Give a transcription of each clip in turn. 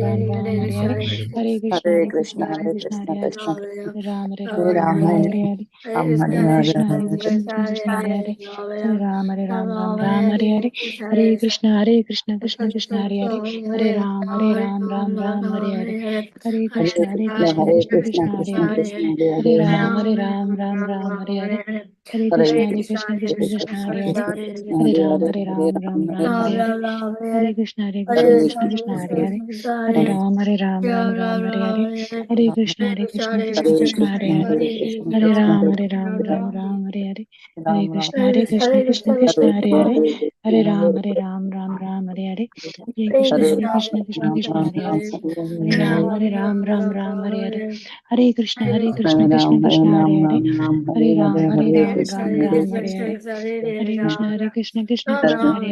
Ram Ram Hare Hare. Hare Krishna Hare Krishna Krishna Krishna Hare Hare. Hare Ram Ram Hare Hare. Hare Krishna Hare Krishna Krishna Krishna Hare Hare. Hare Ram Ram Hare Hare. Hare Krishna Krishna Krishna Hare Hare. Hare Ram Ram Hare Hare. Hare Krishna Krishna Krishna Hare Hare. Hare Ram Ram Hare Hare. Hare Krishna Krishna Krishna Hare Hare. Hare Ram Ram Hare Hare. Hare Krishna Krishna Krishna Hare Hare. Hare Ram Ram Hare Hare. Hare Krishna Krishna Krishna Hare Hare. Hare Ram Ram Hare Hare. Hare Krishna Krishna Krishna Hare Hare. Hare Ram Ram Hare Hare. Hare Krishna Krishna Krishna Hare Hare. Hare Ram Ram Hare Hare. Hare Krishna Krishna Krishna Hare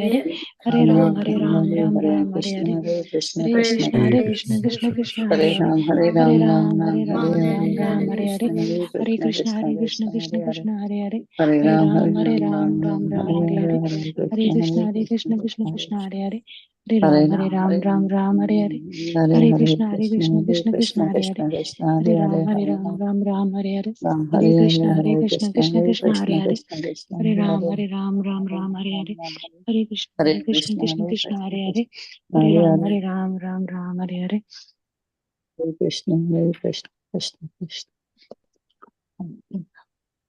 Hare. Hare Ram Hare Hare. Hare Krishna Krishna Krishna Hare Hare. Hare Ram Ram Hare Hare. Hare Krishna Krishna Krishna Hare Hare. Hare Ram Ram Hare Hare. Hare Krishna Krishna Krishna Hare Hare. Hare Ram Ram Hare Hare. Hare Krishna Krishna Krishna Hare Hare. Hare Ram Hare Hare. Hare Krishna Krishna Krishna Hare Hare. Hare Ram Hare Hare. Hare Krishna Krishna Krishna Hare Hare. Hare Ram Hare Hare. Hare Krishna Krishna Hare Hare. Hare Ram Hare Hare.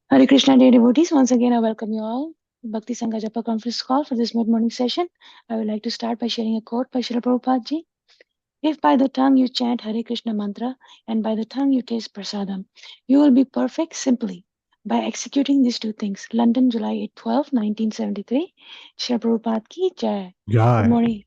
Hare Krishna, dear devotees. Once again, I welcome you all to Bhakti Sangha Japa conference call for this mid-morning session. I would like to start by sharing a quote by Srila Prabhupada Ji. If by the tongue you chant Hare Krishna mantra and by the tongue you taste prasadam, you will be perfect simply by executing these two things. London, July 12, 1973. Srila Prabhupada Ki Jai. Good morning.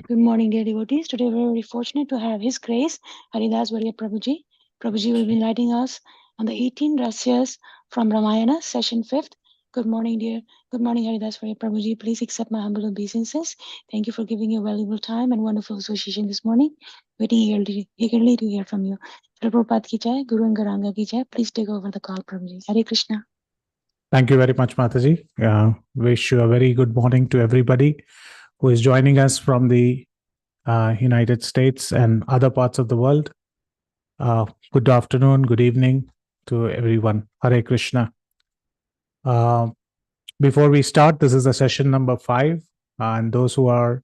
Good morning, dear devotees. Today we are very fortunate to have His Grace, Haridas Varya Prabhuji. Prabhuji will be enlightening us on the 18 Rasyas from Ramayana, session 5th. Good morning, dear. Good morning, Haridas Varya Prabhuji. Please accept my humble obeisances. Thank you for giving your valuable time and wonderful association this morning. Waiting eagerly to hear from you. Srila Prabhupada Ki Jai, Guru and Garanga Ki Jai. Please take over the call, Prabhuji. Hare Krishna. Thank you very much, Mataji. Wish you a very good morning to everybody who is joining us from the United States and other parts of the world. Good afternoon, good evening to everyone. Hare Krishna. Before we start, this is the session number 5. And those who are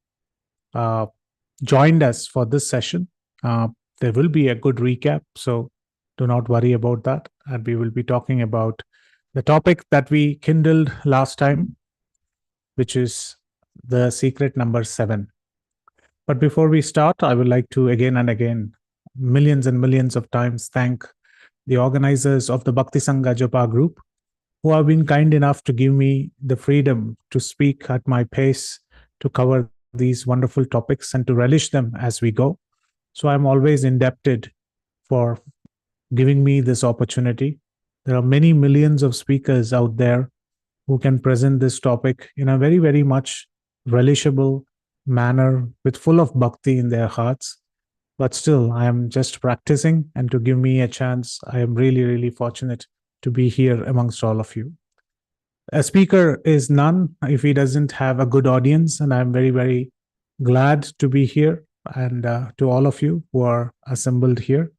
joined us for this session, there will be a good recap. So do not worry about that. And we will be talking about the topic that we kindled last time, which is the secret number 7. But before we start, I would like to again and again, millions and millions of times, thank the organizers of the Bhakti Sangha Japa group who have been kind enough to give me the freedom to speak at my pace, to cover these wonderful topics and to relish them as we go. So I'm always indebted for giving me this opportunity. There are many millions of speakers out there who can present this topic in a very, very much relishable manner with full of bhakti in their hearts. But still, I am just practicing, and to give me a chance, I am really, really fortunate to be here amongst all of you. A speaker is none if he doesn't have a good audience, and I'm very, very glad to be here, and to all of you who are assembled here.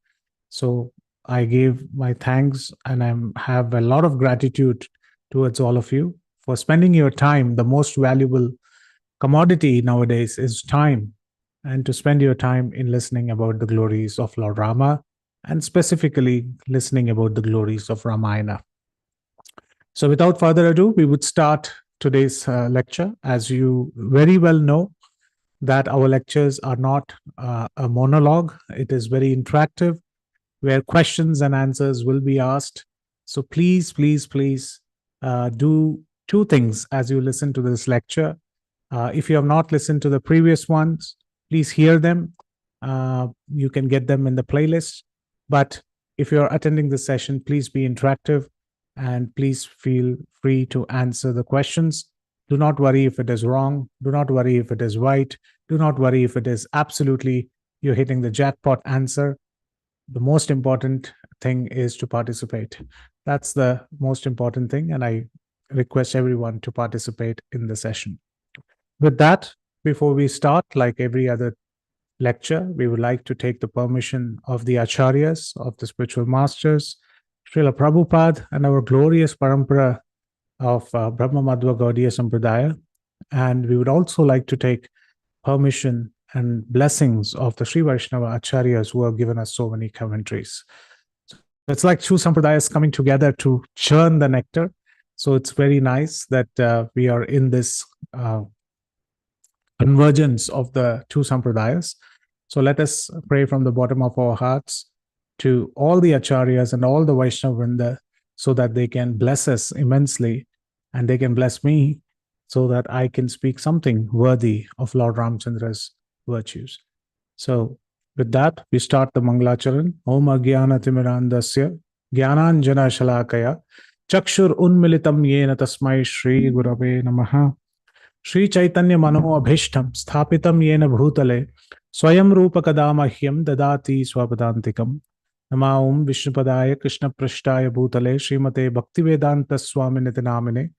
So I give my thanks, and I have a lot of gratitude towards all of you for spending your time. The most valuable commodity nowadays is time, and to spend your time in listening about the glories of Lord Rama, and specifically listening about the glories of Ramayana. So without further ado, we would start today's lecture. As you very well know, that our lectures are not a monologue. It is very interactive, where questions and answers will be asked. So please, please, please do two things as you listen to this lecture. If you have not listened to the previous ones, please hear them. You can get them in the playlist. But if you're attending this session, please be interactive and please feel free to answer the questions. Do not worry if it is wrong. Do not worry if it is right. Do not worry if it is absolutely you're hitting the jackpot answer. The most important thing is to participate. That's the most important thing, and I request everyone to participate in the session. With that, before we start, like every other lecture, we would like to take the permission of the acharyas, of the spiritual masters, Srila Prabhupada, and our glorious parampara of Brahma Madhva Gaudiya Sampradaya. And we would also like to take permission and blessings of the Sri Vaishnava acharyas who have given us so many commentaries. So it's like two sampradayas coming together to churn the nectar. So it's very nice that we are in this convergence of the two sampradayas. So let us pray from the bottom of our hearts to all the acharyas and all the Vaishnava Vrinda so that they can bless us immensely and they can bless me so that I can speak something worthy of Lord Ramchandra's virtues. So with that, we start the Mangalacharan. Om Agyana Timirandasya Gyananjana Shalakaya Chakshur Unmilitam Yena Tasmai Shri Gurave Namaha Shri Chaitanya Mano Abhishtam Sthapitam Yena Bhutale Swayam Rupa Kadamahyam Dadati Swapadantikam Nama Om Vishnupadaya Krishna Prashtaya Bhutale Srimate Bhaktivedanta Swaminiti Namine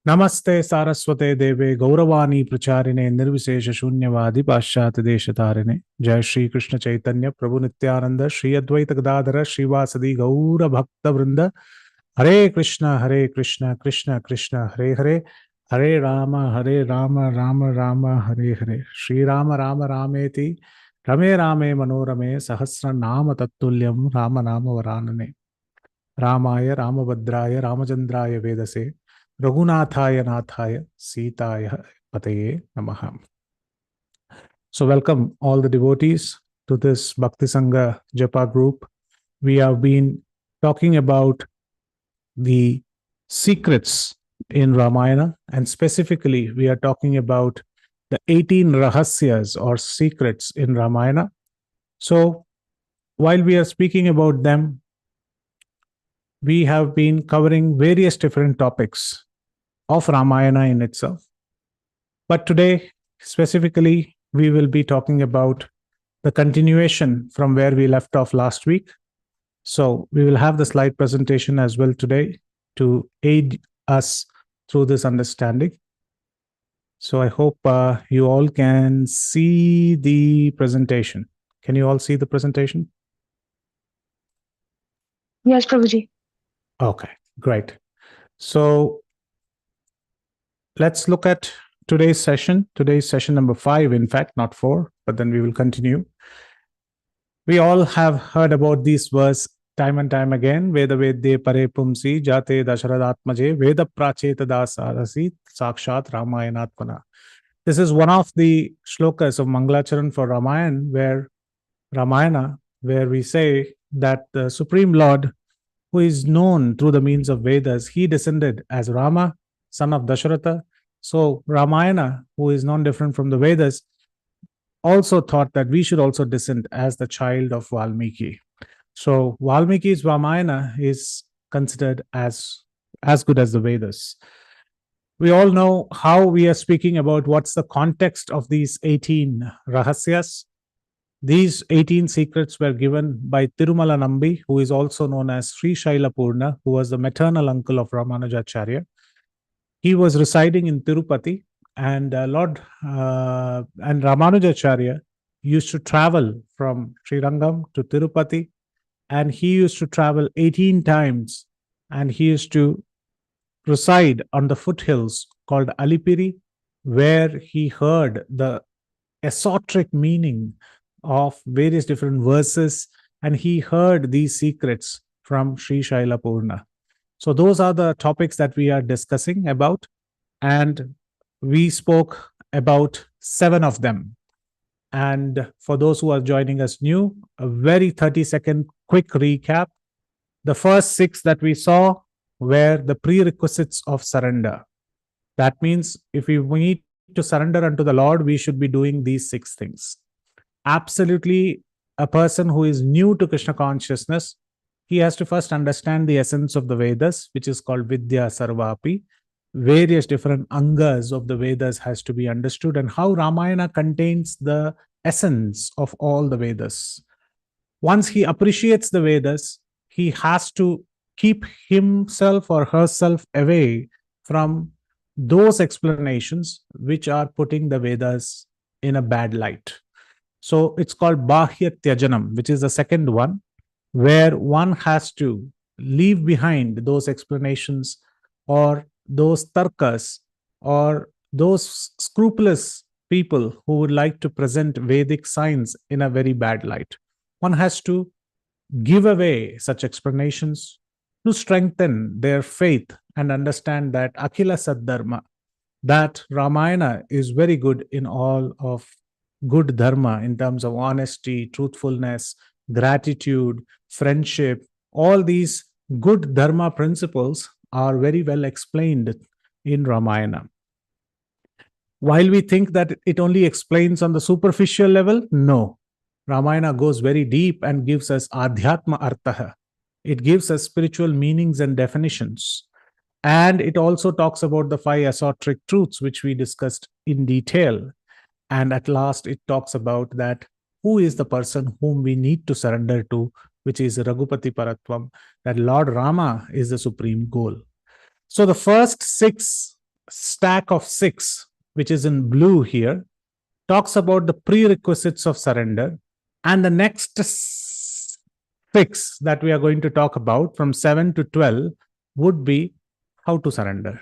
Namaste Saraswate Deve Gauravani Pracharine Nirvisesha Shunyavadi Paschat Deshatarine Jai Shri Krishna Chaitanya Prabhu Nityananda Shri Advaita Gadadhara Srivasadi Gaura Bhakta Vrinda Hare Krishna Krishna Krishna Hare Hare Hare Rama Rama Rama Hare Hare Shri Rama Rameti Rame Manorame Sahasra Nama Tattulyam Rama Nama Varanane Ramaya Ramabhadraya Ramachandraya Vedase Raghunathaya Nathaya Sitaya Pataye Namaha. So welcome all the devotees to this Bhakti Sangha Japa group. We have been talking about the secrets in Ramayana, and specifically we are talking about the 18 rahasyas or secrets in Ramayana. So while we are speaking about them, we have been covering various different topics of Ramayana in itself. But today, specifically, we will be talking about the continuation from where we left off last week. So we will have the slide presentation as well today to aid us through this understanding. So I hope you all can see the presentation. Can you all see the presentation? Yes, Prabhuji. Okay, great. So let's look at today's session number 5, in fact, not 4, but then we will continue. We all have heard about this verse time and time again. Veda Vedye Pare Pumsi Jate Dasharadatmaje Veda Pracheta Dasarasi Sakshat Ramayanatmana. This is one of the shlokas of Mangalacharan for Ramayana, where we say that the Supreme Lord, who is known through the means of Vedas, he descended as Rama, son of Dasharatha. So Ramayana, who is non different from the Vedas, also thought that we should also descend as the child of Valmiki. So Valmiki's Ramayana is considered as good as the Vedas. We all know how we are speaking about what's the context of these 18 rahasyas. These 18 secrets were given by Tirumala Nambi, who is also known as Sri Shaila Purna, who was the maternal uncle of Ramanujacharya. He was residing in Tirupati, and and Ramanujacharya used to travel from Srirangam to Tirupati, and he used to travel 18 times, and he used to reside on the foothills called Alipiri, where he heard the esoteric meaning of various different verses, and he heard these secrets from Sri Shaila Purna. So those are the topics that we are discussing about, and we spoke about 7 of them. And for those who are joining us new, a very 30-second quick recap. The first 6 that we saw were the prerequisites of surrender. That means if we need to surrender unto the Lord, we should be doing these 6 things. Absolutely, a person who is new to Krishna consciousness, he has to first understand the essence of the Vedas, which is called Vidya Sarvapi. Various different angas of the Vedas has to be understood, and how Ramayana contains the essence of all the Vedas. Once he appreciates the Vedas, he has to keep himself or herself away from those explanations which are putting the Vedas in a bad light. So it's called Bahya Tyajanam, which is the second one, where one has to leave behind those explanations or those tarkas or those scrupulous people who would like to present Vedic science in a very bad light. One has to give away such explanations to strengthen their faith and understand that Akhila Saddharma, that Ramayana is very good in all of good dharma in terms of honesty, truthfulness, gratitude, friendship. All these good dharma principles are very well explained in Ramayana. While we think that it only explains on the superficial level, no. Ramayana goes very deep and gives us adhyatma artha. It gives us spiritual meanings and definitions. And it also talks about the five esoteric truths, which we discussed in detail. And at last, it talks about that who is the person whom we need to surrender to, which is Raghupati Paratvam, that Lord Rama is the supreme goal. So the first stack of six, which is in blue here, talks about the prerequisites of surrender. And the next six that we are going to talk about from 7 to 12 would be how to surrender,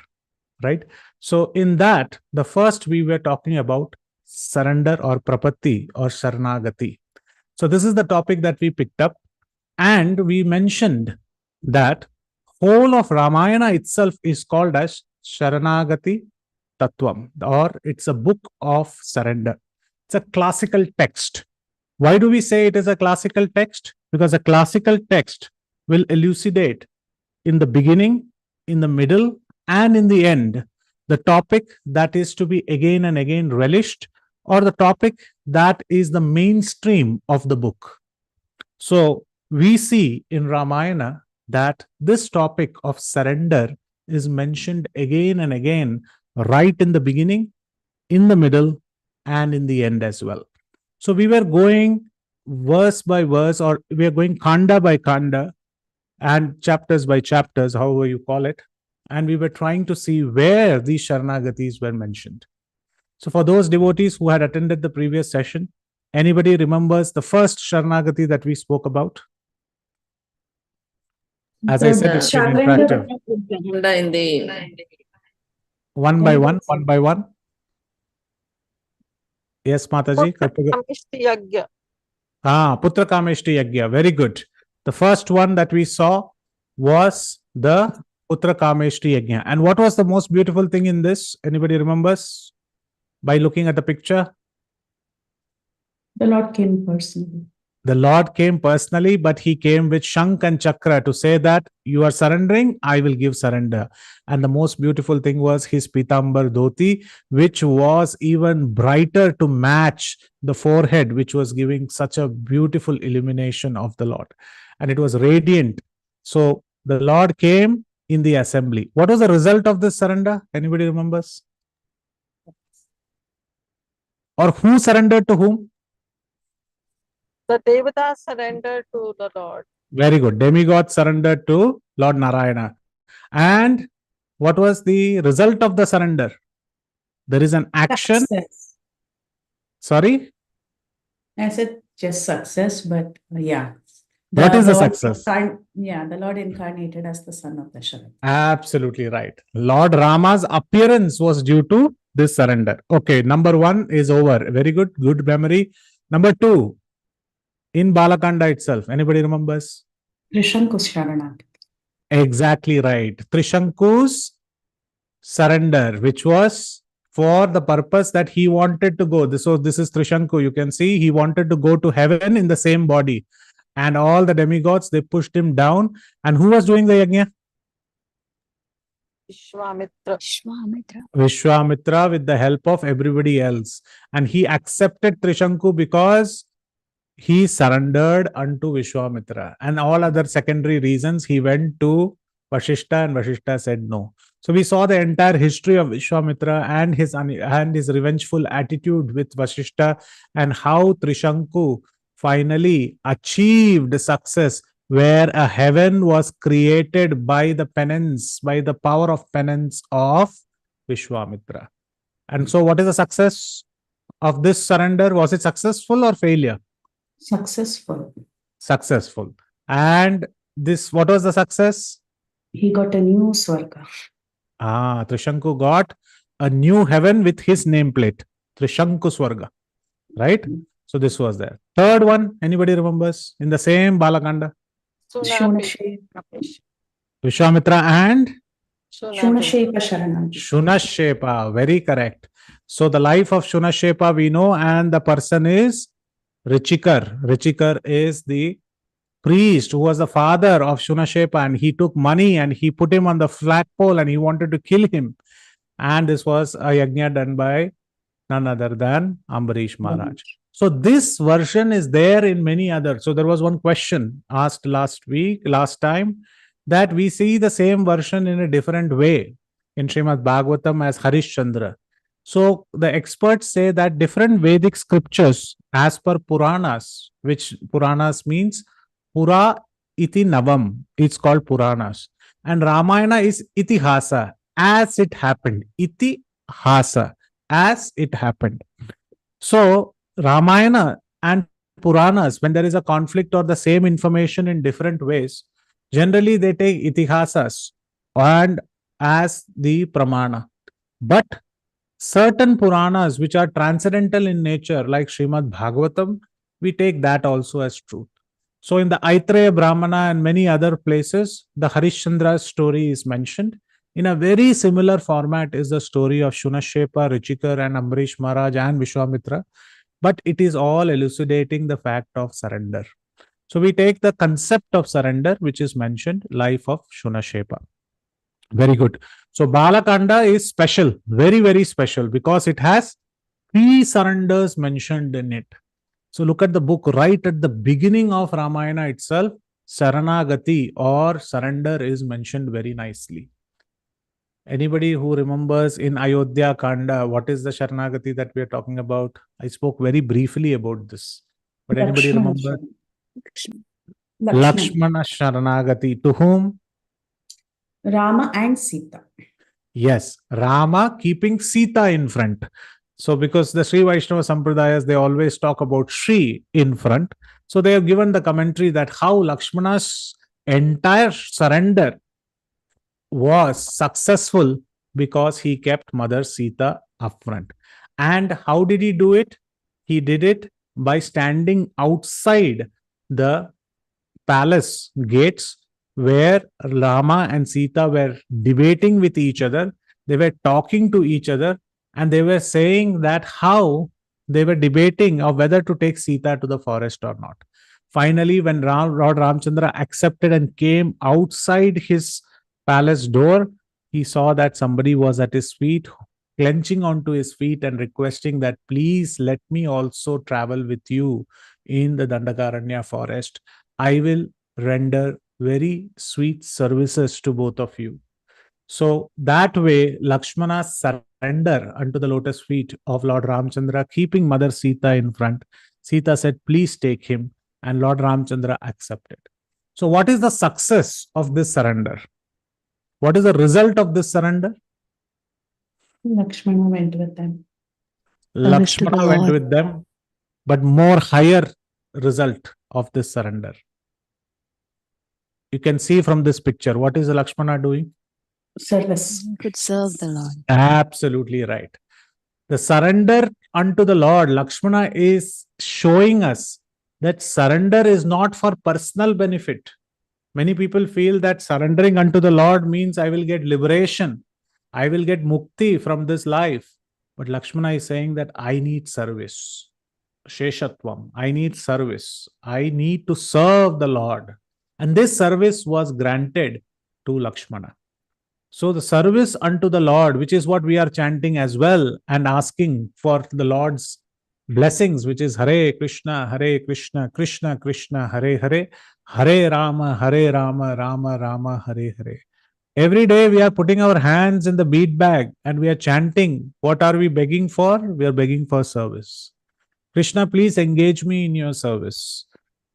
right? So in that, the first we were talking about surrender or prapatti or sharanagati. So this is the topic that we picked up, and we mentioned that whole of Ramayana itself is called as Sharanagati Tattvam, or it's a book of surrender. It's a classical text. Why do we say it is a classical text? Because a classical text will elucidate in the beginning, in the middle, and in the end the topic that is to be again and again relished, or the topic that is the mainstream of the book. So we see in Ramayana that this topic of surrender is mentioned again and again, right in the beginning, in the middle, and in the end as well. So we were going verse by verse, or we are going kanda by kanda and chapters by chapters, however you call it. And we were trying to see where these Sharanagatis were mentioned. So for those devotees who had attended the previous session, anybody remembers the first Sharanagati that we spoke about? As I said, it's been interactive. In the One by one, one by one. Yes, Mataji. Putra Kameshti Yagya. Very good. The first one that we saw was the Putra Kameshti Yagya. And what was the most beautiful thing in this? Anybody remembers? By looking at the picture? The Lord came personally. The Lord came personally, but he came with Shank and Chakra to say that you are surrendering, I will give surrender. And the most beautiful thing was his Pitambar Dhoti, which was even brighter to match the forehead, which was giving such a beautiful illumination of the Lord. And it was radiant. So the Lord came in the assembly. What was the result of this surrender? Anybody remembers? Or who surrendered to whom? The Devata surrendered to the Lord. Very good. Demigod surrendered to Lord Narayana. And what was the result of the surrender? There is an action. Success. Sorry? I said just success, but yeah. What is the success? The Lord incarnated as the son of Dasharatha. Absolutely right. Lord Rama's appearance was due to this surrender. Okay, number one is over. Very good. Good memory. Number two, in Balakanda itself, anybody remembers? Trishanku's Sharanagati. Exactly right. Trishanku's surrender, which was for the purpose that he wanted to go. This is Trishanku. You can see he wanted to go to heaven in the same body. And all the demigods, they pushed him down. And who was doing the yajna? Vishwamitra with the help of everybody else. And he accepted Trishanku because he surrendered unto Vishwamitra. And all other secondary reasons, he went to Vashishta and Vashishta said no. So we saw the entire history of Vishwamitra and his revengeful attitude with Vashishta, and how Trishanku finally achieved success, where a heaven was created by the penance, by the power of penance of Vishwamitra. And so what is the success of this surrender, was it successful or failure? Successful. Successful. And this, what was the success? He got a new Swarga. Trishanku got a new heaven with his nameplate, Trishanku Swarga, right? So this was there. Third one, anybody remembers? In the same Balakanda, Sunapi. Vishwamitra and Sunapi. Shunashepa Sharanagi. Shunashepa, very correct. So the life of Shunashepa we know, and the person is Richikar. Richikar is the priest who was the father of Shunashepa, and he took money and he put him on the flagpole and he wanted to kill him. And this was a yajna done by none other than Ambarish Maharaj. So this version is there in many others. So there was one question asked last time, that we see the same version in a different way in Srimad Bhagavatam as Harishchandra. So the experts say that different Vedic scriptures as per Puranas, which Puranas means Pura iti Navam, it's called Puranas. And Ramayana is Itihasa, as it happened. Itihasa, as it happened. So Ramayana and Puranas, when there is a conflict or the same information in different ways, generally they take Itihasas and as the Pramana. But certain Puranas which are transcendental in nature, like Srimad Bhagavatam, we take that also as truth. So in the Aitreya Brahmana and many other places, the Harishchandra's story is mentioned. In a very similar format is the story of Shunashepa, Richikar and Ambarish Maharaj and Vishwamitra. But it is all elucidating the fact of surrender. So we take the concept of surrender, which is mentioned, life of Shunashepa. Very good. So Balakanda is special, very, very special, because it has 3 surrenders mentioned in it. So look at the book right at the beginning of Ramayana itself, Saranagati or surrender is mentioned very nicely. Anybody who remembers in Ayodhya Kanda, what is the Sharanagati that we are talking about? I spoke very briefly about this. But anybody remember? Lakshmana Sharanagati. To whom? Rama and Sita. Yes, Rama keeping Sita in front. So because the Sri Vaishnava Sampradayas, they always talk about Sri in front. So they have given the commentary that how Lakshmana's entire surrender was successful because he kept Mother Sita up front. And how did he do it? He did it by standing outside the palace gates where Rama and Sita were debating with each other. They were talking to each other and they were saying that how they were debating of whether to take Sita to the forest or not. Finally, when Lord Ramchandra accepted and came outside his palace door, he saw that somebody was at his feet, clenching onto his feet and requesting that, please let me also travel with you in the Dandakaranya forest. I will render very sweet services to both of you. So that way, Lakshmana's surrender unto the lotus feet of Lord Ramchandra, keeping Mother Sita in front, Sita said, please take him, and Lord Ramchandra accepted. So what is the success of this surrender? What is the result of this surrender? Lakshmana went with them. Lakshmana went with them, but more higher result of this surrender. You can see from this picture, what is Lakshmana doing? Service. Could serve the Lord. Absolutely right. The surrender unto the Lord, Lakshmana is showing us that surrender is not for personal benefit. Many people feel that surrendering unto the Lord means I will get liberation. I will get mukti from this life. But Lakshmana is saying that I need service. Sheshatvam. I need service. I need to serve the Lord. And this service was granted to Lakshmana. So the service unto the Lord, which is what we are chanting as well and asking for the Lord's blessings, which is Hare Krishna, Krishna Krishna, Hare Hare, Hare Rama, Rama Rama, Hare Hare. Every day we are putting our hands in the bead bag and we are chanting. What are we begging for? We are begging for service. Krishna, please engage me in your service.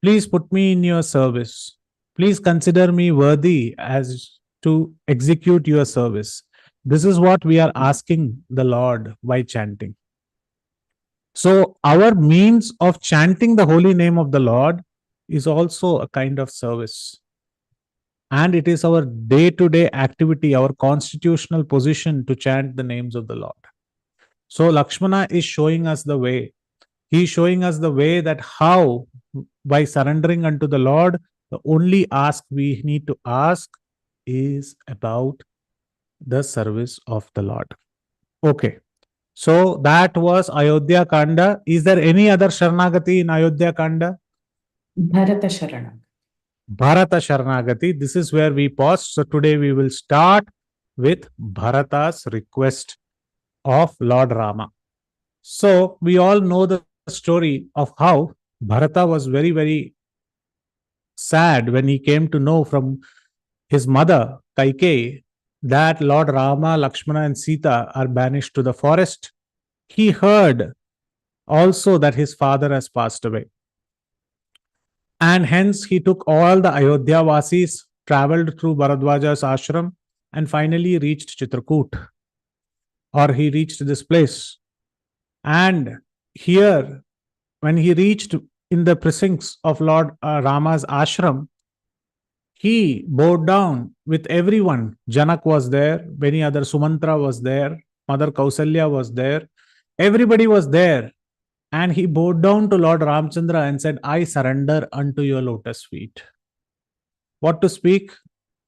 Please put me in your service. Please consider me worthy as to execute your service. This is what we are asking the Lord by chanting. So our means of chanting the holy name of the Lord is also a kind of service. And it is our day to day activity, our constitutional position to chant the names of the Lord. So Lakshmana is showing us the way. He is showing us the way that how, by surrendering unto the Lord, the only ask we need to ask is about the service of the Lord. Okay. So that was Ayodhya Kanda. Is there any other Sharanagati in Ayodhya Kanda? Bharata Sharana. Bharata Sharanagati. This is where we pause. So today we will start with Bharata's request of Lord Rama. So we all know the story of how Bharata was very, very sad when he came to know from his mother, Kaikeyi, that Lord Rama, Lakshmana, and Sita are banished to the forest. He heard also that his father has passed away. And hence he took all the Ayodhya Vasis, traveled through Bharadwaja's ashram, and finally reached Chitrakoot, or he reached this place. And here, when he reached in the precincts of Lord Rama's ashram, he bowed down with everyone. Janak was there, many other, Sumantra was there, Mother Kausalya was there, everybody was there. And he bowed down to Lord Ramchandra and said, I surrender unto your lotus feet. What to speak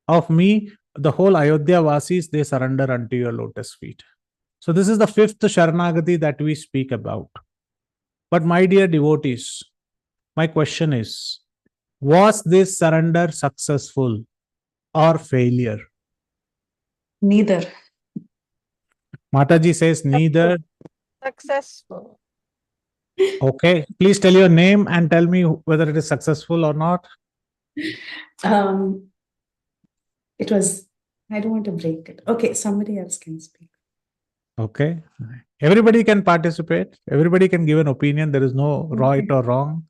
of me? The whole Ayodhya Vasis, they surrender unto your lotus feet. So this is the fifth Sharanagati that we speak about. But my dear devotees, my question is, was this surrender successful or failure? Neither. Mataji says neither. Successful. Okay, please tell your name and tell me whether it is successful or not. It was, I don't want to break it. Okay, somebody else can speak. Okay. Everybody can participate. Everybody can give an opinion. There is no right or wrong.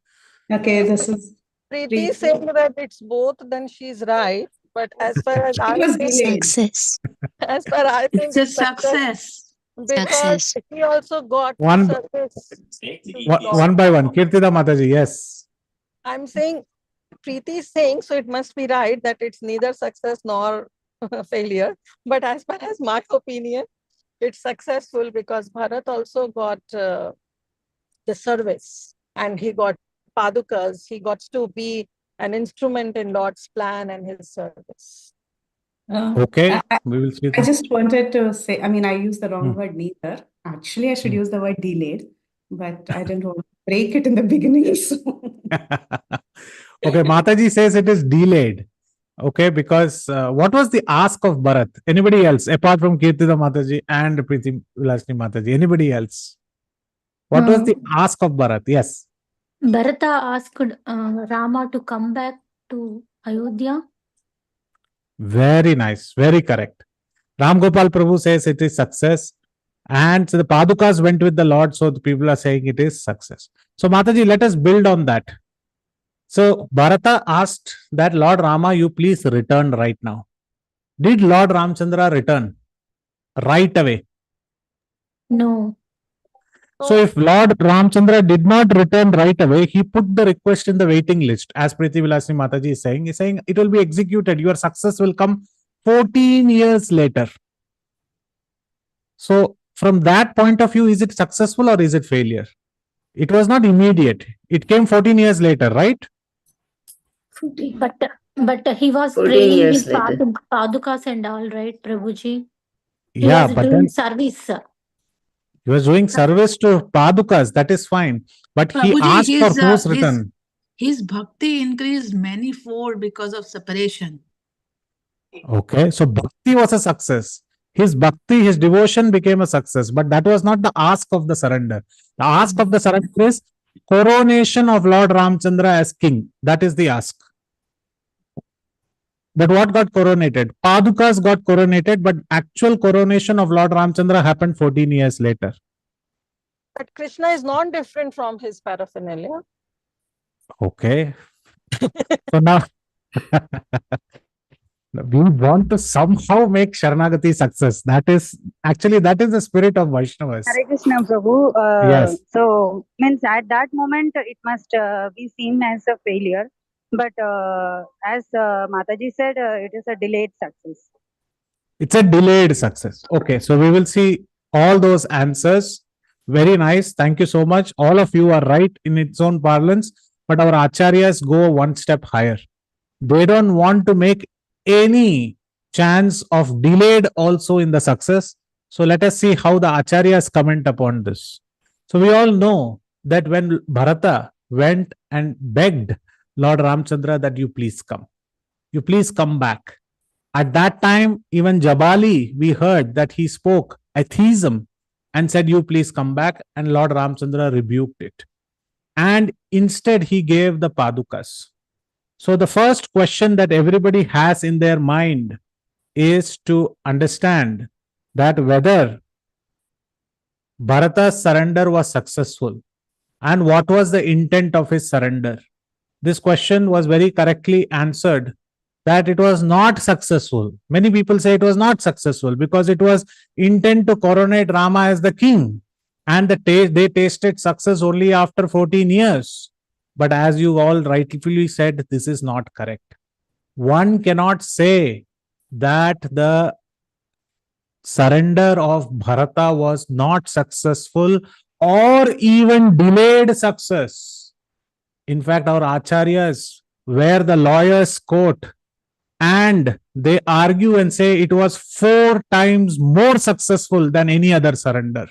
Okay, this is. Preeti is saying that it's both, then she's right. But as far as I It was think, delayed. Success. as far as I think, It's a success. because Success. he also got One, service to one, God. one by one. Kirtida Mataji, yes. I'm saying, Preeti is saying, so it must be right that it's neither success nor failure. But as far as my opinion, it's successful because Bharat also got the service and he got padukas. He got to be an instrument in Lord's plan and his service. Okay, we will see I that. just wanted to say, I mean, I used the wrong word neither. Actually, I should use the word delayed, but I didn't want to break it in the beginning. So. Okay, Mataji says it is delayed. Okay, because what was the ask of Bharat? Anybody else apart from Kirtida Mataji and Preeti Vilasni Mataji? Anybody else? What was the ask of Bharat? Yes. Bharata asked Rama to come back to Ayodhya. Very nice. Very correct. Ram Gopal Prabhu says it is success. And so the Padukas went with the Lord, so the people are saying it is success. So, Mataji, let us build on that. So, Bharata asked that Lord Rama, you please return right now. Did Lord Ramchandra return right away? No. So, if Lord Ramchandra did not return right away, he put the request in the waiting list. As Preeti Vilasni Mataji is saying, he's saying it will be executed. Your success will come 14 years later. So, from that point of view, is it successful or is it failure? It was not immediate. It came 14 years later, right? But he was 14 praying years with later. padukas and all, right, Prabhuji? He Yeah, was but doing then service. he was doing service to Padukas. That is fine. But he Prabhuji, asked for whose return? his bhakti increased manifold because of separation. Okay, so bhakti was a success. His bhakti, his devotion became a success, but that was not the ask of the surrender. The ask of the surrender is coronation of Lord Ramchandra as king. That is the ask. But what got coronated? Padukas got coronated, but actual coronation of Lord Ramchandra happened 14 years later. But Krishna is not different from his paraphernalia. Okay. So now, We want to somehow make Sharanagati success. That is the spirit of Vaishnavas. Hare Krishna, Prabhu. Yes. So, means at that moment it must be seen as a failure, but as Mataji said, it is a delayed success. It's a delayed success. Okay, so we will see all those answers. Very nice. Thank you so much. All of you are right in its own parlance, but our acharyas go one step higher. They don't want to make any chance of delayed also in the success. So let us see how the acharyas comment upon this. So we all know that when Bharata went and begged Lord Ramchandra that you please come back. At that time, even Jabali, we heard that he spoke atheism and said, you please come back. And Lord Ramchandra rebuked it. And instead, he gave the Padukas. So the first question that everybody has in their mind is to understand that whether Bharata's surrender was successful and what was the intent of his surrender. This question was very correctly answered that it was not successful. Many people say it was not successful because it was intent to coronate Rama as the king, and they tasted success only after 14 years. But as you all rightfully said, this is not correct. One cannot say that the surrender of Bharata was not successful or even delayed success. In fact, our acharyas, where the lawyers quote, and they argue and say it was 4 times more successful than any other surrender.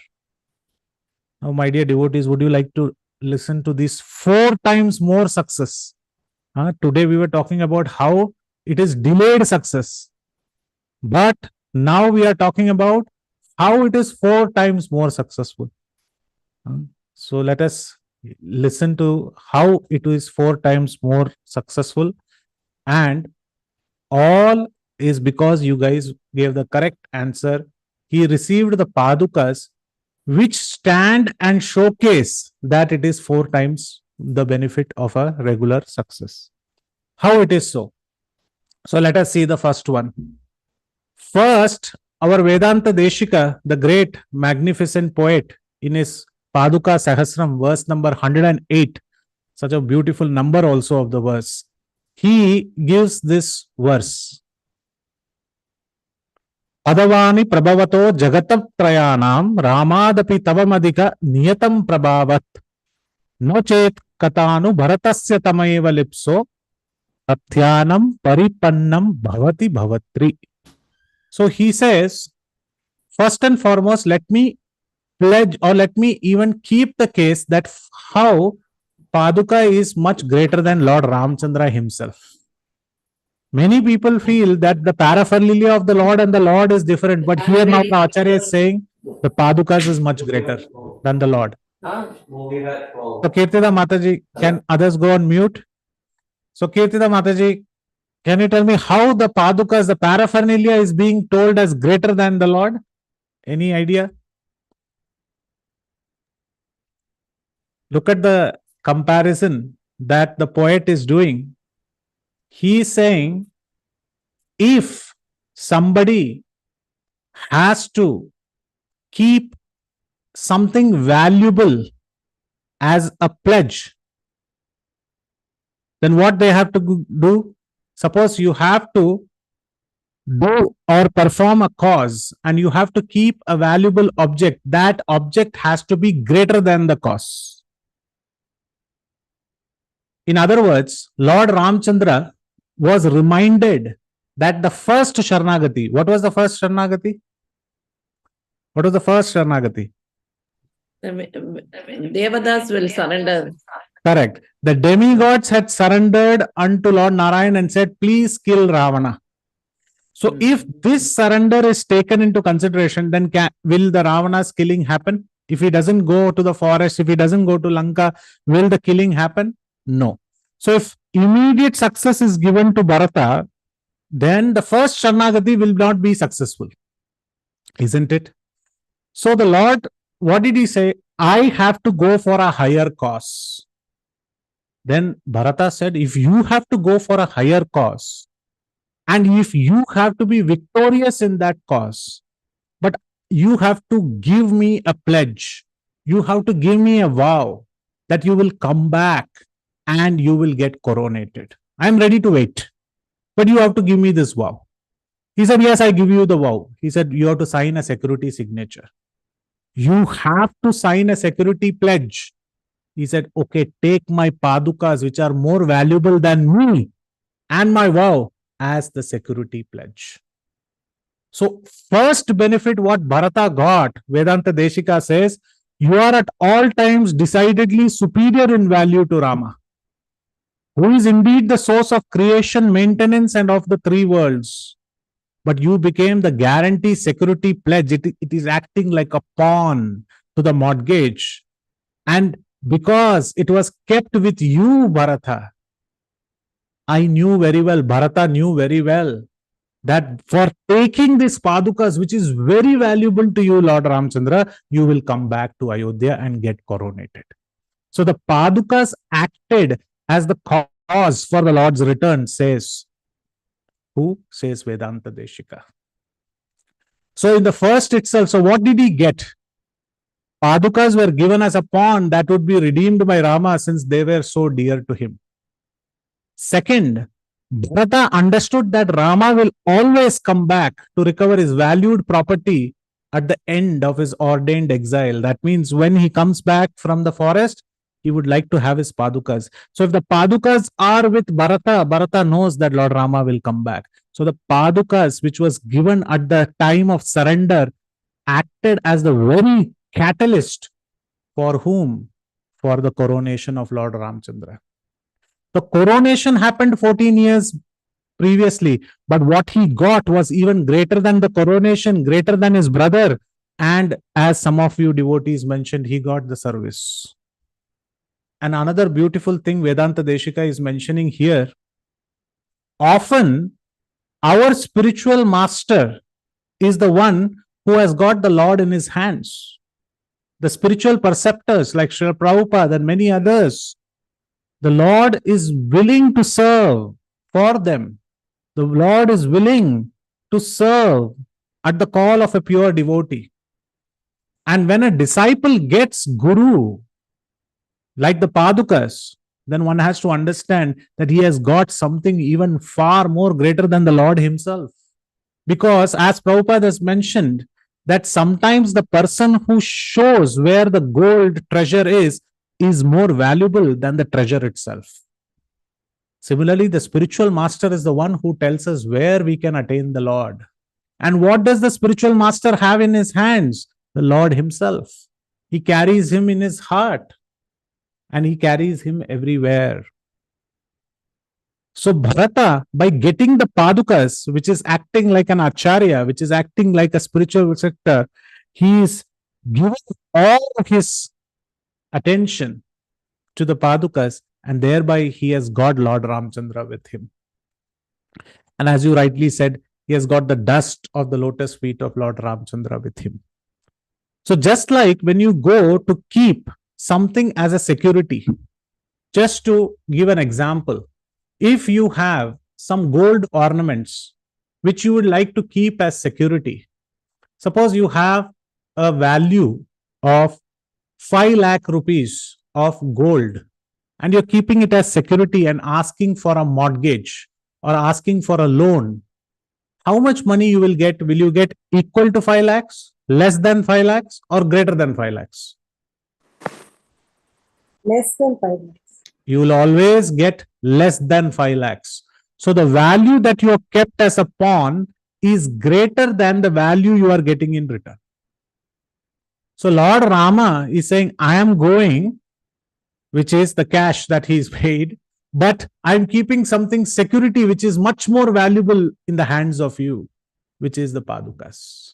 Now, my dear devotees, would you like to listen to this 4 times more success? Today we were talking about how it is delayed success. But now we are talking about how it is 4 times more successful. So let us listen to how it is 4 times more successful, and all is because you guys gave the correct answer. He received the Padukas, which stand and showcase that it is 4 times the benefit of a regular success. How it is so? So let us see the first one. First, our Vedanta Deshika, the great magnificent poet, in his Paduka Sahasram, verse number 108, such a beautiful number also of the verse, he gives this verse. Padavani prabhavato jagatatrayanam ramadapi tavamadika niyatam prabhavat nochet katanu bharatasya tamayeva lipso tathyanam paripannam bhavati bhavatri. So he says, first and foremost, let me pledge, or let me even keep the case that how Paduka is much greater than Lord Ramchandra himself. Many people feel that the paraphernalia of the Lord and the Lord is different, but here now the Acharya is saying the Padukas is much greater than the Lord. So Kirtida Mataji, can others go on mute? So Kirtida Mataji, can you tell me how the Padukas, the paraphernalia, is being told as greater than the Lord? Any idea? Look at the comparison that the poet is doing. He is saying, if somebody has to keep something valuable as a pledge, then what they have to do? Suppose you have to do or perform a cause and you have to keep a valuable object, that object has to be greater than the cause. In other words, Lord Ramchandra was reminded that the first Sharanagati, what was the first Sharanagati? What was the first Sharanagati? Devadas will surrender. Correct. The demigods had surrendered unto Lord Narayan and said, please kill Ravana. So if this surrender is taken into consideration, then will the Ravana's killing happen? If he doesn't go to the forest, if he doesn't go to Lanka, will the killing happen? No. So if immediate success is given to Bharata, then the first Sharanagati will not be successful. Isn't it? So the Lord, what did he say? I have to go for a higher cause. Then Bharata said, if you have to go for a higher cause, And if you have to be victorious in that cause, but you have to give me a pledge, you have to give me a vow that you will come back and you will get coronated. I'm ready to wait, but you have to give me this vow. He said, yes, I give you the vow. He said, you have to sign a security signature. You have to sign a security pledge. He said, okay, take my padukas, which are more valuable than me, and my vow as the security pledge. So, first benefit what Bharata got, Vedanta Deshika says, you are at all times decidedly superior in value to Rama, who is indeed the source of creation, maintenance, and of the three worlds. But you became the guarantee security pledge. It is acting like a pawn to the mortgage. And because it was kept with you, Bharata, I knew very well, Bharata knew very well that for taking these padukas, which is very valuable to you, Lord Ramchandra, you will come back to Ayodhya and get coronated. So the padukas acted as the cause for the Lord's return, says who? Says Vedanta Deshika. So in the first itself, so what did he get? Padukas were given as a pawn that would be redeemed by Rama since they were so dear to him. Second, Bharata understood that Rama will always come back to recover his valued property at the end of his ordained exile. That means when he comes back from the forest, he would like to have his padukas. So if the padukas are with Bharata, Bharata knows that Lord Rama will come back. So the padukas, which was given at the time of surrender, acted as the very catalyst for whom? For the coronation of Lord Ramchandra. The coronation happened 14 years previously, but what he got was even greater than the coronation, greater than his brother. And as some of you devotees mentioned, he got the service. And another beautiful thing Vedanta Deshika is mentioning here, often our spiritual master is the one who has got the Lord in his hands. The spiritual preceptors like Srila Prabhupada and many others, the Lord is willing to serve for them. The Lord is willing to serve at the call of a pure devotee. And when a disciple gets Guru, like the Padukas, then one has to understand that he has got something even far more greater than the Lord himself. Because as Prabhupada has mentioned, that sometimes the person who shows where the gold treasure is more valuable than the treasure itself. Similarly, the spiritual master is the one who tells us where we can attain the Lord. And what does the spiritual master have in his hands? The Lord himself. He carries him in his heart and he carries him everywhere. So Bharata, by getting the padukas, which is acting like an acharya, which is acting like a spiritual sector, he is giving all of his attention to the padukas, and thereby he has got Lord Ramchandra with him. And as you rightly said, he has got the dust of the lotus feet of Lord Ramchandra with him. So just like when you go to keep something as a security, just to give an example, if you have some gold ornaments which you would like to keep as security, suppose you have a value of 5 lakh rupees of gold and you're keeping it as security and asking for a mortgage or asking for a loan, how much money you will get? Will you get equal to 5 lakhs, less than 5 lakhs, or greater than 5 lakhs? Less than 5 lakhs. You will always get less than 5 lakhs. So the value that you have kept as a pawn is greater than the value you are getting in return. So Lord Rama is saying, I am going, which is the cash that he is paid, but I'm keeping something security which is much more valuable in the hands of you, which is the padukas.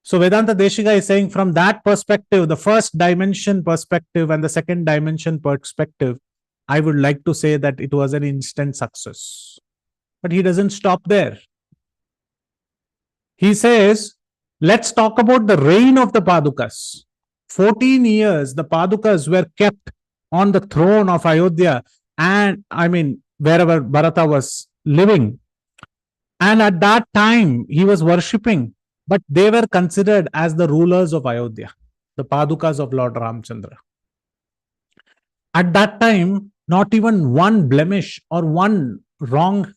So Vedanta Deshika is saying from that perspective, the first dimension perspective and the second dimension perspective, I would like to say that it was an instant success. But he doesn't stop there. He says, let's talk about the reign of the padukas. 14 years, the padukas were kept on the throne of Ayodhya and wherever Bharata was living. And at that time, he was worshipping, but they were considered as the rulers of Ayodhya, the Padukas of Lord Ramchandra. At that time, not even one blemish or one wrong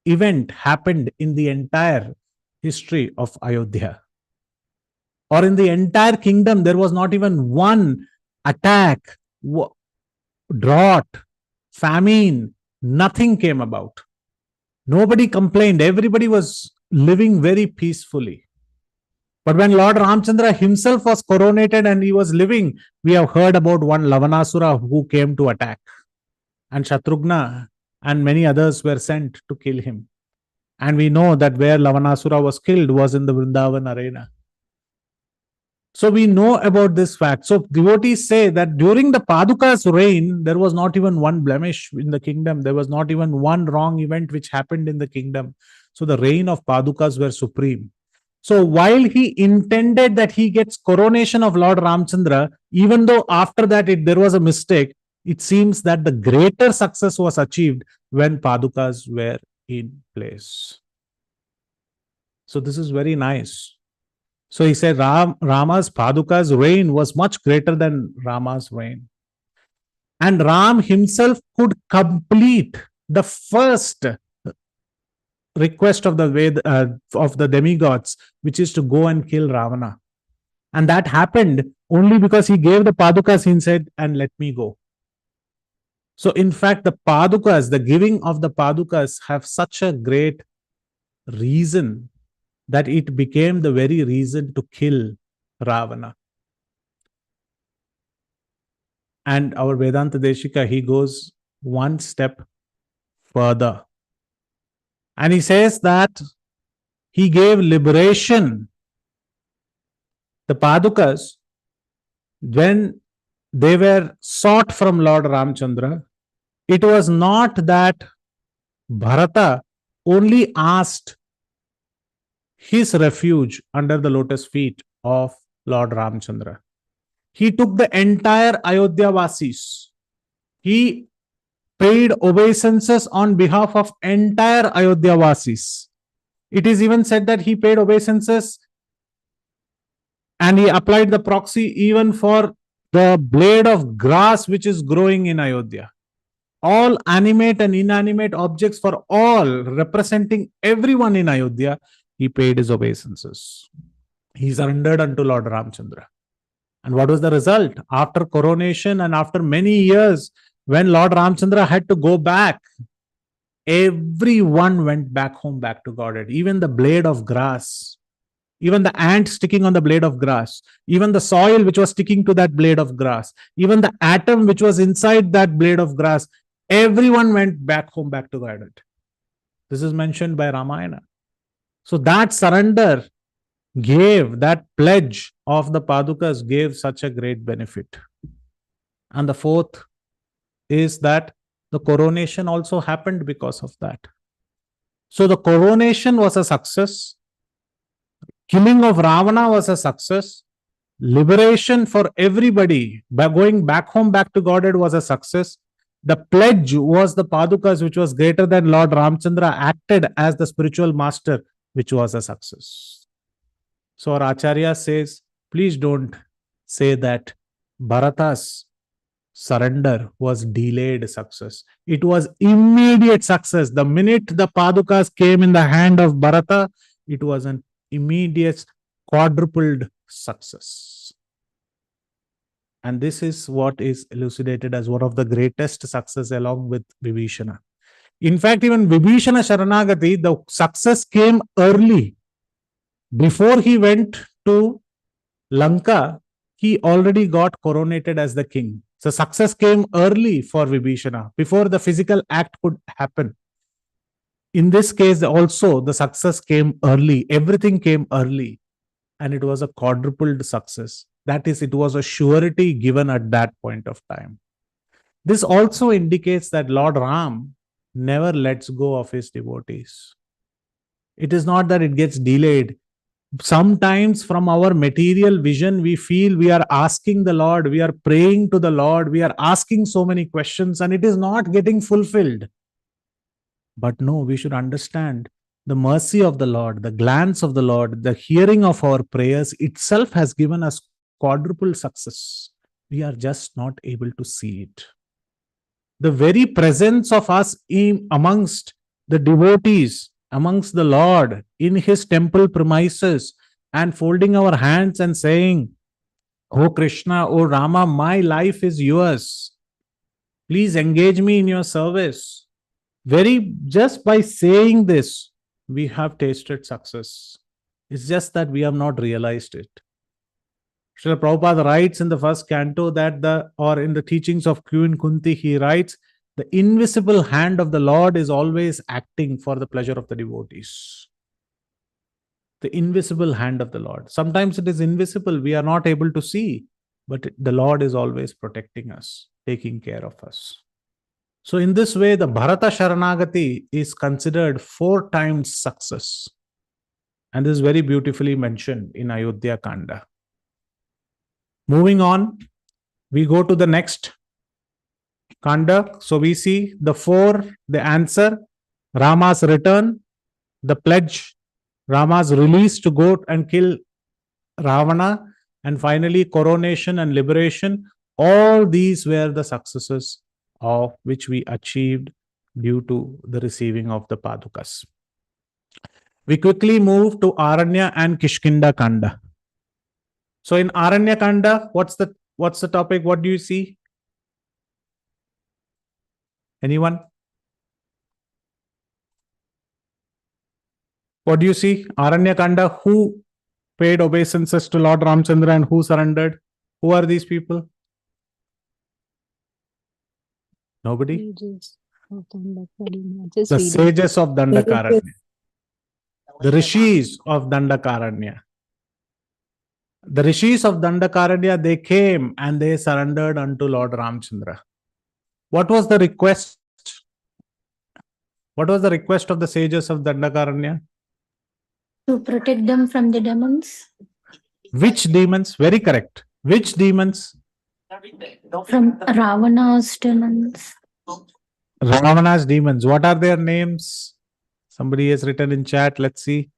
event happened in the entire history of Ayodhya. Or in the entire kingdom, there was not even one attack, drought, famine, nothing came about. Nobody complained. Everybody was living very peacefully. But when Lord Ramchandra himself was coronated and he was living, we have heard about one Lavanasura who came to attack. And Shatrughna and many others were sent to kill him. And we know that where Lavanasura was killed was in the Vrindavan arena. So we know about this fact. So devotees say that during the Paduka's reign, there was not even one blemish in the kingdom. There was not even one wrong event which happened in the kingdom. So the reign of Padukas were supreme. So while he intended that he gets coronation of Lord Ramchandra, even though after that there was a mistake, it seems that the greater success was achieved when Padukas were in place. So this is very nice. So he said Rama's Paduka's reign was much greater than Rama's reign. And Ram himself could complete the first request of the demigods, which is to go and kill Ravana. And that happened only because he gave the Padukas, he said, and let me go. So in fact, the Padukas, the giving of the Padukas have such a great reason that it became the very reason to kill Ravana. And our Vedanta Deshika, he goes one step further. And he says that he gave liberation. The Padukas, when they were sought from Lord Ramchandra, it was not that Bharata only asked his refuge under the lotus feet of Lord Ramchandra. He took the entire Ayodhya Vasis. He paid obeisances on behalf of entire Ayodhya Vasis. It is even said that he paid obeisances and he applied the proxy even for the blade of grass which is growing in Ayodhya. All animate and inanimate objects, for all representing everyone in Ayodhya, he paid his obeisances. He surrendered unto Lord Ramchandra. And what was the result? After coronation and after many years, when Lord Ramchandra had to go back, everyone went back home, back to Godhead. Even the blade of grass, even the ant sticking on the blade of grass, even the soil which was sticking to that blade of grass, even the atom which was inside that blade of grass, everyone went back home, back to Godhead. This is mentioned by Ramayana. So that surrender gave, that pledge of the Padukas gave such a great benefit. And the fourth is that the coronation also happened because of that. So the coronation was a success. Killing of Ravana was a success. Liberation for everybody by going back home, back to Godhead was a success. The pledge was the Padukas, which was greater than Lord Ramchandra, acted as the spiritual master, which was a success. So our Acharya says, please don't say that Bharata's surrender was delayed success. It was immediate success. The minute the Padukas came in the hand of Bharata, it was an immediate quadrupled success. And this is what is elucidated as one of the greatest success along with Vibhishana. In fact, even Vibhishana Sharanagati, the success came early. Before he went to Lanka, he already got coronated as the king. So success came early for Vibhishana, before the physical act could happen. In this case also, the success came early. Everything came early. And it was a quadrupled success. That is, it was a surety given at that point of time. This also indicates that Lord Ram never lets go of his devotees. It is not that it gets delayed. Sometimes from our material vision, we feel we are asking the Lord, we are praying to the Lord, we are asking so many questions and it is not getting fulfilled. But no, we should understand the mercy of the Lord, the glance of the Lord, the hearing of our prayers itself has given us quadruple success. We are just not able to see it. The very presence of us amongst the devotees, amongst the Lord, in his temple premises, and folding our hands and saying, "Oh Krishna, oh Rama, my life is yours. Please engage me in your service." Just by saying this, we have tasted success. It's just that we have not realized it. Srila Prabhupada writes in the first canto or in the teachings of Queen Kunti, he writes, the invisible hand of the Lord is always acting for the pleasure of the devotees. The invisible hand of the Lord. Sometimes it is invisible, we are not able to see, but the Lord is always protecting us, taking care of us. So in this way, the Bharata Sharanagati is considered 4 times success. And this is very beautifully mentioned in Ayodhya Kanda. Moving on, we go to the next Kanda. So we see the answer, Rama's return, the pledge, Rama's release to go and kill Ravana, and finally coronation and liberation. All these were the successes of which we achieved due to the receiving of the Padukas. We quickly move to Aranya and Kishkinda Kanda. So in Aranya Kanda, what's the topic? What do you see? Anyone? What do you see? Aranya Kanda, who paid obeisances to Lord Ramchandra and who surrendered? Who are these people? Nobody? The sages of Dandakaranya. The rishis of Dandakaranya. The rishis of Dandakaranya, they came and they surrendered unto Lord Ramchandra. What was the request? What was the request of the sages of Dandakaranya? To protect them from the demons. Which demons? Very correct. Which demons? From Ravana's demons. Ravana's demons. What are their names? Somebody has written in chat. Let's see.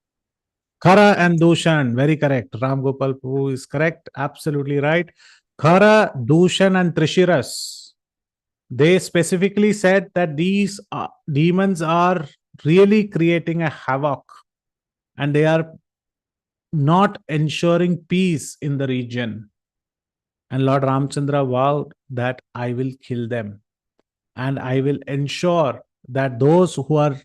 Khara and Dushan. Very correct. Ram Gopal Prabhu is correct. Absolutely right. Khara, Dushan and Trishiras. They specifically said that these demons are really creating a havoc and they are not ensuring peace in the region. And Lord Ramchandra vowed that I will kill them and I will ensure that those who are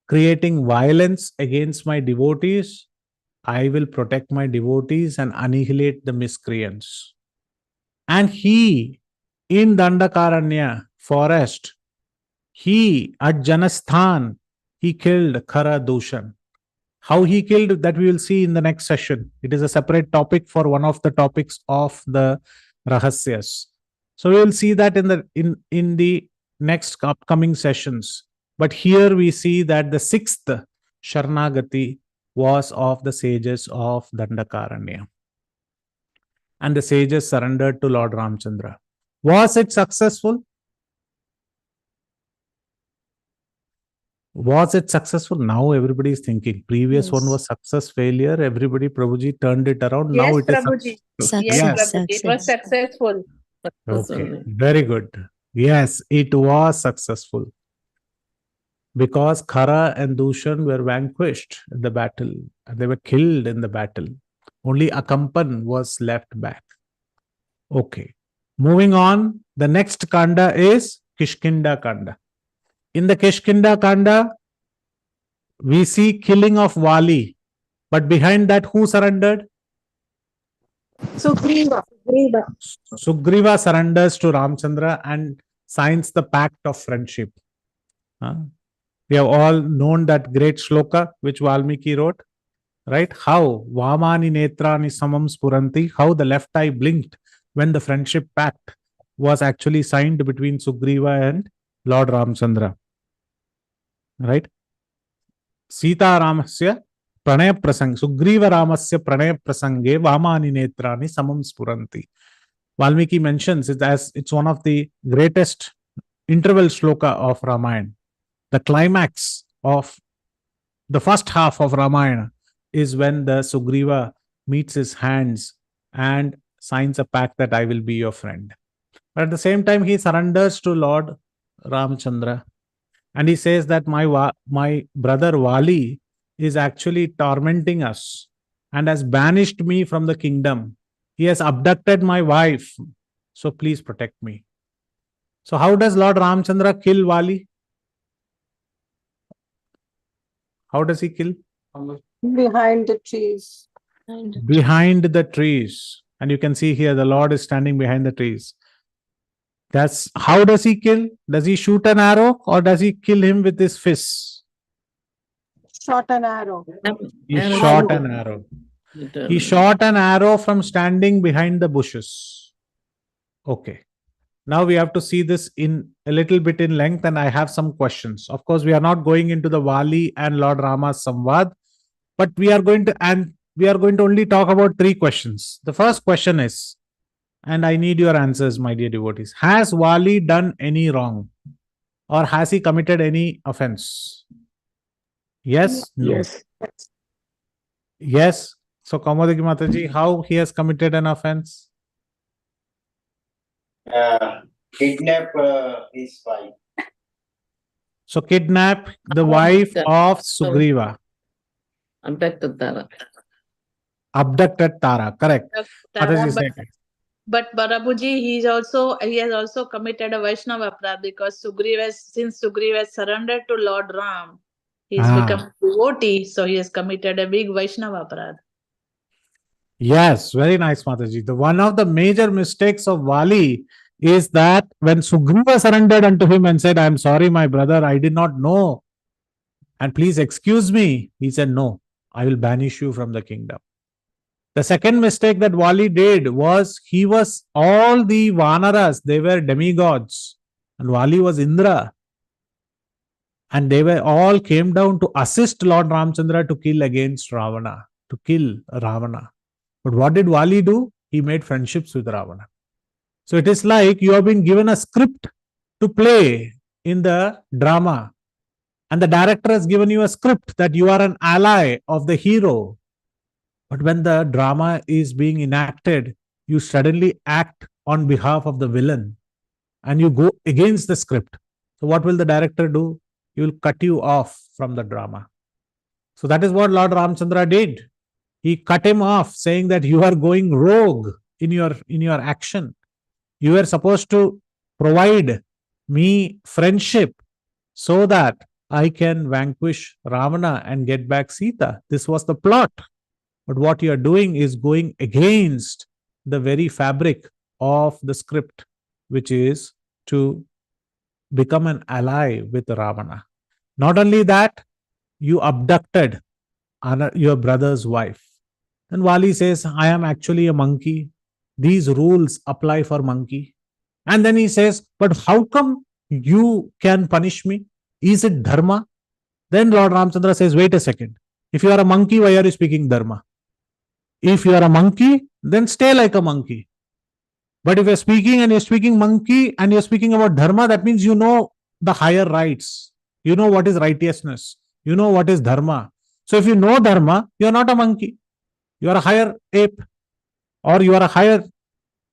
creating violence against my devotees, I will protect my devotees and annihilate the miscreants. And he, in Dandakaranya forest, he at Janasthan, he killed Khara Dushan. How he killed, that we will see in the next session. It is a separate topic for one of the topics of the Rahasyas. So we will see that in the next upcoming sessions. But here we see that the 6th Sharanagati was of the sages of Dandakaranya. And the sages surrendered to Lord Ramchandra. Was it successful? Was it successful? Now everybody is thinking. Previous one was success, failure. Everybody, Prabhuji turned it around. Now it is Prabhuji. Yes, Prabhuji. It was successful. Okay, very good. Yes, it was successful. Because Khara and Dushan were vanquished in the battle. And they were killed in the battle. Only Akampan was left back. Okay. Moving on, the next Kanda is Kishkinda Kanda. In the Kishkinda Kanda, we see killing of Vali. But behind that, who surrendered? Sugriva. Sugriva surrenders to Ramchandra and signs the pact of friendship. We have all known that great shloka which Valmiki wrote, right? How Vamani Netrani Samam Spuranti, how the left eye blinked when the friendship pact was actually signed between Sugriva and Lord Ramchandra. Right? Sita Ramasya Pranaya Prasang, Sugriva Ramasya Pranaya Prasange Vamani Netrani Samam Spuranti. Valmiki mentions it as it's one of the greatest interval shloka of Ramayana. The climax of the first half of Ramayana is when the Sugriva meets his hands and signs a pact that I will be your friend. But at the same time, he surrenders to Lord Ramchandra, and he says that my brother Wali is actually tormenting us and has banished me from the kingdom. He has abducted my wife. So please protect me. So how does Lord Ramchandra kill Wali? How does he kill? Behind the trees. Behind the trees. And you can see here the Lord is standing behind the trees. That's how does he kill? Does he shoot an arrow or does he kill him with his fists? Shot an arrow. He shot an arrow. He shot an arrow from standing behind the bushes. Okay. Now we have to see this in a little bit in length, and I have some questions. Of course, we are not going into the Wali and Lord Rama's Samvad, but we are going to only talk about 3 questions. The first question is, and I need your answers, my dear devotees. Has Wali done any wrong? Or has he committed any offense? Yes? No? Yes. Yes. So, Kaumodiki Mataji, how he has committed an offense? Kidnap his wife. So, kidnap the wife of Sugriva. Abducted Tara. Abducted Tara, correct. Mataji, say. But Barabuji, he has also committed a Vaishnava aparadh because since Sugriva surrendered to Lord Ram, he's become a devotee, so he has committed a big Vaishnava aparadh. Yes, very nice, Mataji. One of the major mistakes of Wali is that when Sugriva surrendered unto him and said, I am sorry, my brother, I did not know, and please excuse me, he said, no, I will banish you from the kingdom. The second mistake that Wali did was all the Vanaras, they were demigods, and Wali was Indra. And they were all came down to assist Lord Ramchandra to kill against Ravana, to kill Ravana. But what did Wali do? He made friendships with Ravana. So it is like you have been given a script to play in the drama, and the director has given you a script that you are an ally of the hero. But when the drama is being enacted, you suddenly act on behalf of the villain and you go against the script. So what will the director do? He will cut you off from the drama. So that is what Lord Ramchandra did. He cut him off, saying that you are going rogue in your action. You are supposed to provide me friendship so that I can vanquish Ravana and get back Sita. This was the plot. But what you are doing is going against the very fabric of the script, which is to become an ally with Ravana. Not only that, you abducted your brother's wife. And Wali says, I am actually a monkey. These rules apply for monkey. And then he says, but how come you can punish me? Is it dharma? Then Lord Ramchandra says, wait a second. If you are a monkey, why are you speaking dharma? If you are a monkey, then stay like a monkey. But if you're speaking monkey and you're speaking about dharma, that means you know the higher rights. You know what is righteousness. You know what is dharma. So if you know dharma, you're not a monkey. You are a higher ape, or you are a higher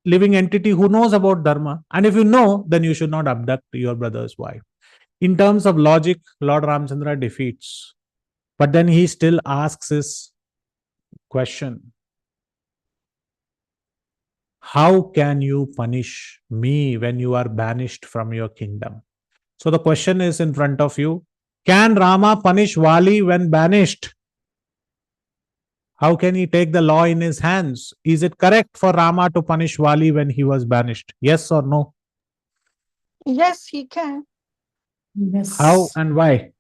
living entity who knows about dharma. And if you know, then you should not abduct your brother's wife. In terms of logic, Lord Ramchandra defeats. But then he still asks his question. How can you punish me when you are banished from your kingdom? So the question is in front of you. Can Rama punish Wali when banished? How can he take the law in his hands? Is it correct for Rama to punish Wali when he was banished? Yes or no? Yes, he can. Yes. How and why?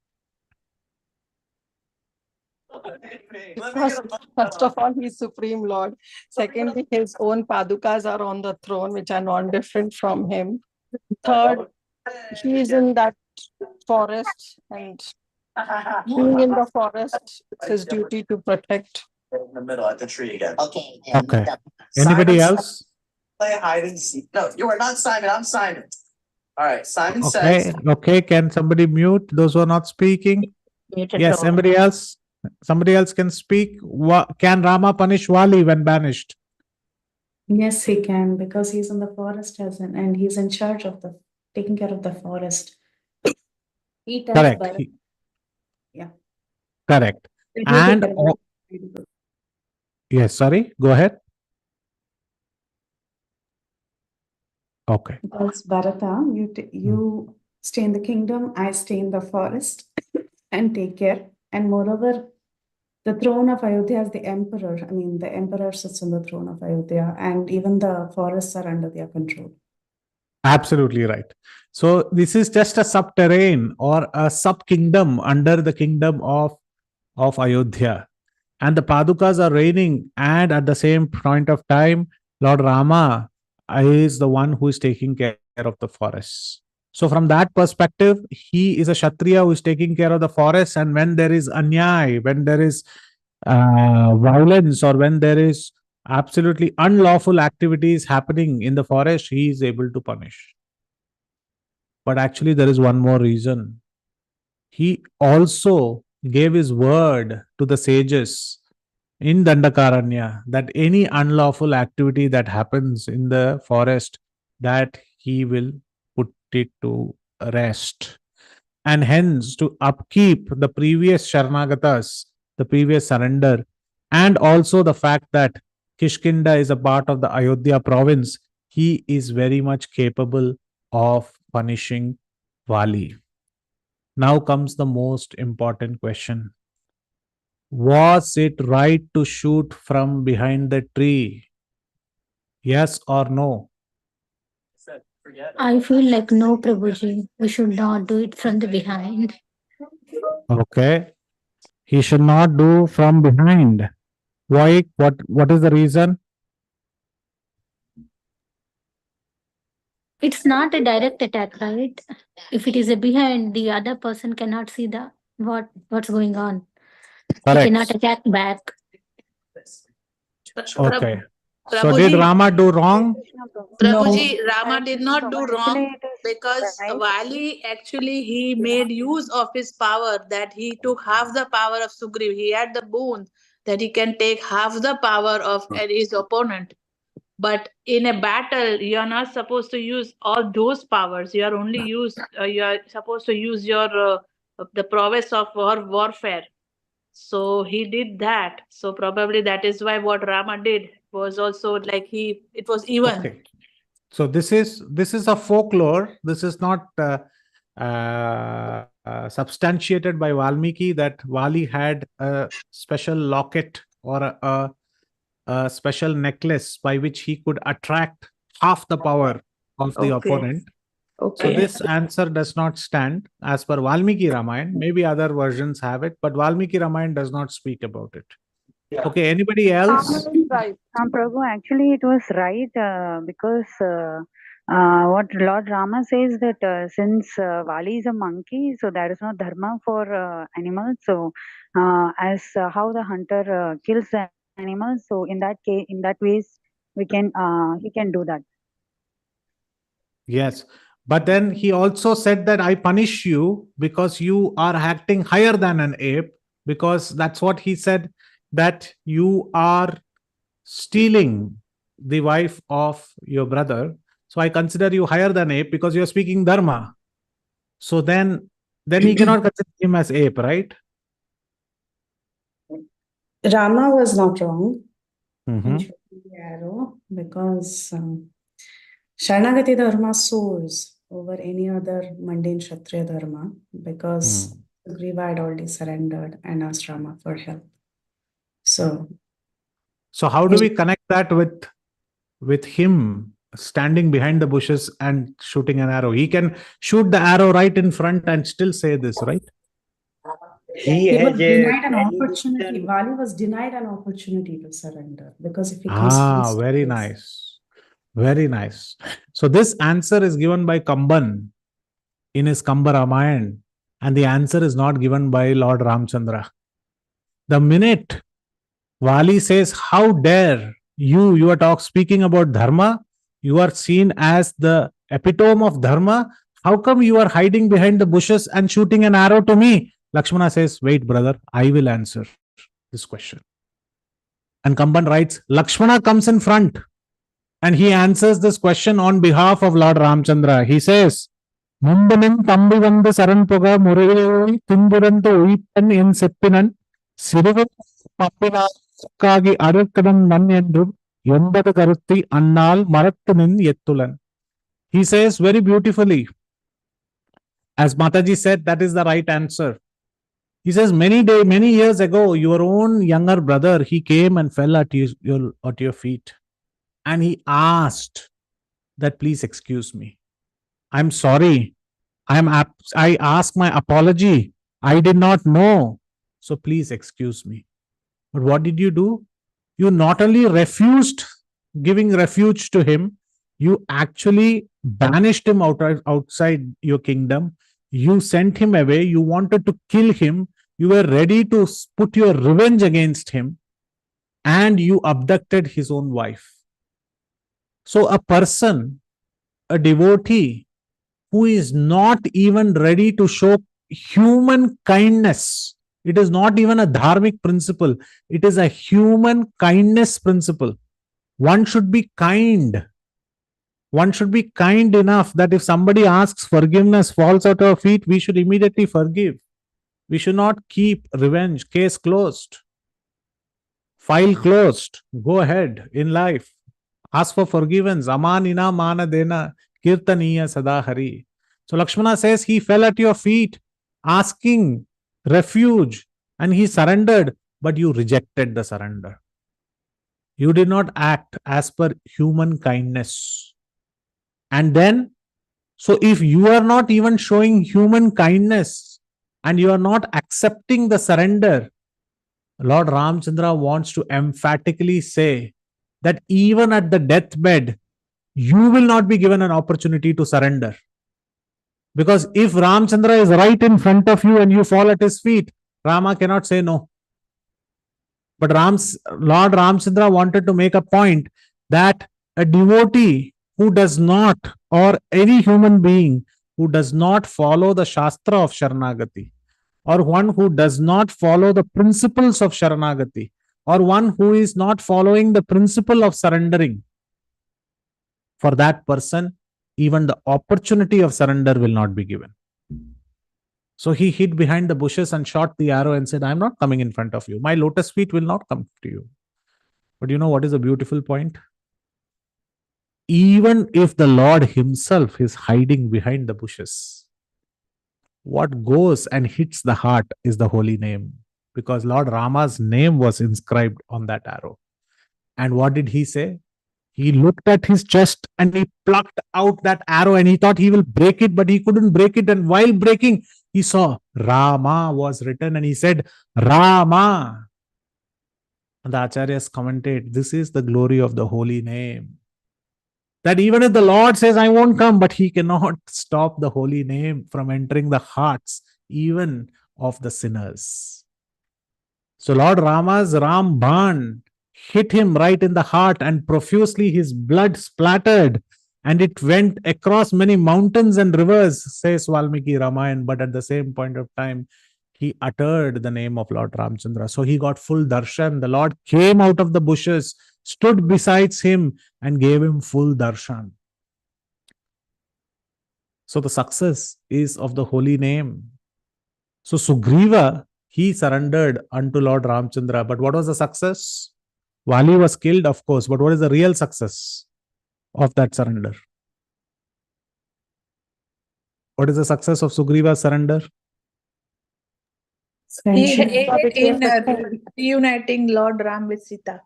First of all, he's Supreme Lord. Secondly, his own padukas are on the throne, which are non-different from him. Third, he is in that forest, and being in the forest, it's his duty to protect. In the middle at the tree again. Okay. Okay. Anybody else? Play hide and seek. No, you are not Simon. I'm Simon. All right. Simon Okay. says. Okay. Can somebody mute those who are not speaking? Yes, somebody else. Somebody else can speak. Can Rama punish Vali when banished? Yes, he can, because he's in the forest and he's in charge of the taking care of the forest. He tells Correct. Bharat. Yeah. Correct. That he'll take And care of it. yes, sorry, go ahead. Okay. Because Bharata, you stay in the kingdom, I stay in the forest and take care. And moreover, the throne of Ayodhya is the emperor. I mean, the emperor sits on the throne of Ayodhya, and even the forests are under their control. Absolutely right. So this is just a subterrane or a sub kingdom under the kingdom of Ayodhya. And the Padukas are reigning, and at the same point of time, Lord Rama is the one who is taking care of the forests. So from that perspective, he is a Kshatriya who is taking care of the forests, and when there is anyay, when there is violence, or when there is absolutely unlawful activities happening in the forest, he is able to punish. But actually, there is one more reason. He also gave his word to the sages in Dandakaranya that any unlawful activity that happens in the forest, that he will put it to rest. And hence, to upkeep the previous Sharnagatas, the previous surrender, and also the fact that Kishkinda is a part of the Ayodhya province, he is very much capable of punishing Vali. Now comes the most important question. Was it right to shoot from behind the tree? Yes or no? I feel like no, Prabhuji. We should not do it from the behind. Okay. He should not do from behind. Why? What is the reason? It's not a direct attack, right? If it is a behind, the other person cannot see the what's going on. He cannot Correct. attack back. Okay. So did Prabhuji, Rama do wrong? Prabhuji, Rama did not do Actually, wrong it is because right. Vali actually he made use of his power, that he took half the power of Sugriv. He had the boon that he can take half the power of his opponent. But in a battle, you are not supposed to use all those powers. You are only you are supposed to use your the prowess of warfare. So he did that. So probably that is why what Rama did was also like it was even. Okay. So this is a folklore. This is not substantiated by Valmiki that Vali had a special locket or a special necklace by which he could attract half the power of the Okay. opponent. So Okay. this answer does not stand as per Valmiki Ramayana. Maybe other versions have it, but Valmiki Ramayana does not speak about it. Okay, anybody else? Right. Prabhu, actually, it was right because what Lord Rama says that since Vali is a monkey, so there is no dharma for animals. So, as how the hunter kills the animals, so in that case, in that ways, he can do that. Yes. But then he also said that I punish you because you are acting higher than an ape, because that's what he said, that you are stealing the wife of your brother. So I consider you higher than ape because you're speaking dharma. So then he cannot consider him as ape, right? Rama was not wrong in Mhm. shooting the arrow, because Sharanagati Dharma soars over any other mundane Kshatriya Dharma, because Sugriva had already surrendered and asked Rama for help. So how do we connect that with him standing behind the bushes and shooting an arrow? He can shoot the arrow right in front and still say this, right? he was denied an opportunity. Vali was denied an opportunity to surrender, because if he comes first, Very nice. Very nice. So this answer is given by Kamban in his Kamba Ramayana, and the answer is not given by Lord Ramchandra. The minute Vali says, how dare you are speaking about dharma, you are seen as the epitome of dharma, how come you are hiding behind the bushes and shooting an arrow to me? Lakshmana says, wait, brother, I will answer this question. And Kamban writes, Lakshmana comes in front and he answers this question on behalf of Lord Ramchandra. He says, Mundanin Tambi Vanda Saranpoga Murayoi Timburanta Uitan in Seppinan Siriva Papina Kagi Adakadam Nan Endru Yembata Karutti Annal Marattanin Yettulan. He says very beautifully, as Mataji said, that is the right answer. He says, many years ago, your own younger brother, he came and fell at your feet. And he asked that, please excuse me. I'm sorry. I ask my apology. I did not know. So please excuse me. But what did you do? You not only refused giving refuge to him, you actually banished him outside your kingdom. You sent him away. You wanted to kill him. You were ready to put your revenge against him. And you abducted his own wife. So a person, a devotee, who is not even ready to show human kindness. It is not even a dharmic principle. It is a human kindness principle. One should be kind. One should be kind enough that if somebody asks forgiveness, falls at our feet, we should immediately forgive. We should not keep revenge. Case closed. File closed. Go ahead in life. Ask for forgiveness. Amanina mana dena kirtaniya sadahari. So Lakshmana says he fell at your feet asking refuge and he surrendered, but you rejected the surrender. You did not act as per human kindness. And then, so if you are not even showing human kindness and you are not accepting the surrender, Lord Ramchandra wants to emphatically say that even at the deathbed, you will not be given an opportunity to surrender. Because if Ramchandra is right in front of you and you fall at his feet, Rama cannot say no. But Lord Ramchandra wanted to make a point that a devotee who does not, or any human being who does not follow the Shastra of Sharanagati, or one who does not follow the principles of Sharanagati, or one who is not following the principle of surrendering, for that person, even the opportunity of surrender will not be given. So he hid behind the bushes and shot the arrow and said, I'm not coming in front of you. My lotus feet will not come to you. But you know what is a beautiful point? Even if the Lord himself is hiding behind the bushes, what goes and hits the heart is the holy name. Because Lord Rama's name was inscribed on that arrow. And what did he say? He looked at his chest and he plucked out that arrow and he thought he will break it, but he couldn't break it. And while breaking, he saw Rama was written and he said, Rama. And the Acharyas commented, this is the glory of the holy name. That even if the Lord says, I won't come, but he cannot stop the holy name from entering the hearts, even of the sinners. So Lord Rama's Ram Ban hit him right in the heart and profusely his blood splattered and it went across many mountains and rivers, says Valmiki Ramayana, but at the same point of time, he uttered the name of Lord Ramchandra. So he got full darshan. The Lord came out of the bushes, stood besides him and gave him full darshan. So the success is of the holy name. So Sugriva, he surrendered unto Lord Ramchandra. But what was the success? Vali was killed, of course, but what is the real success of that surrender? What is the success of Sugriva's surrender? He aided in reuniting Lord Ram with Sita.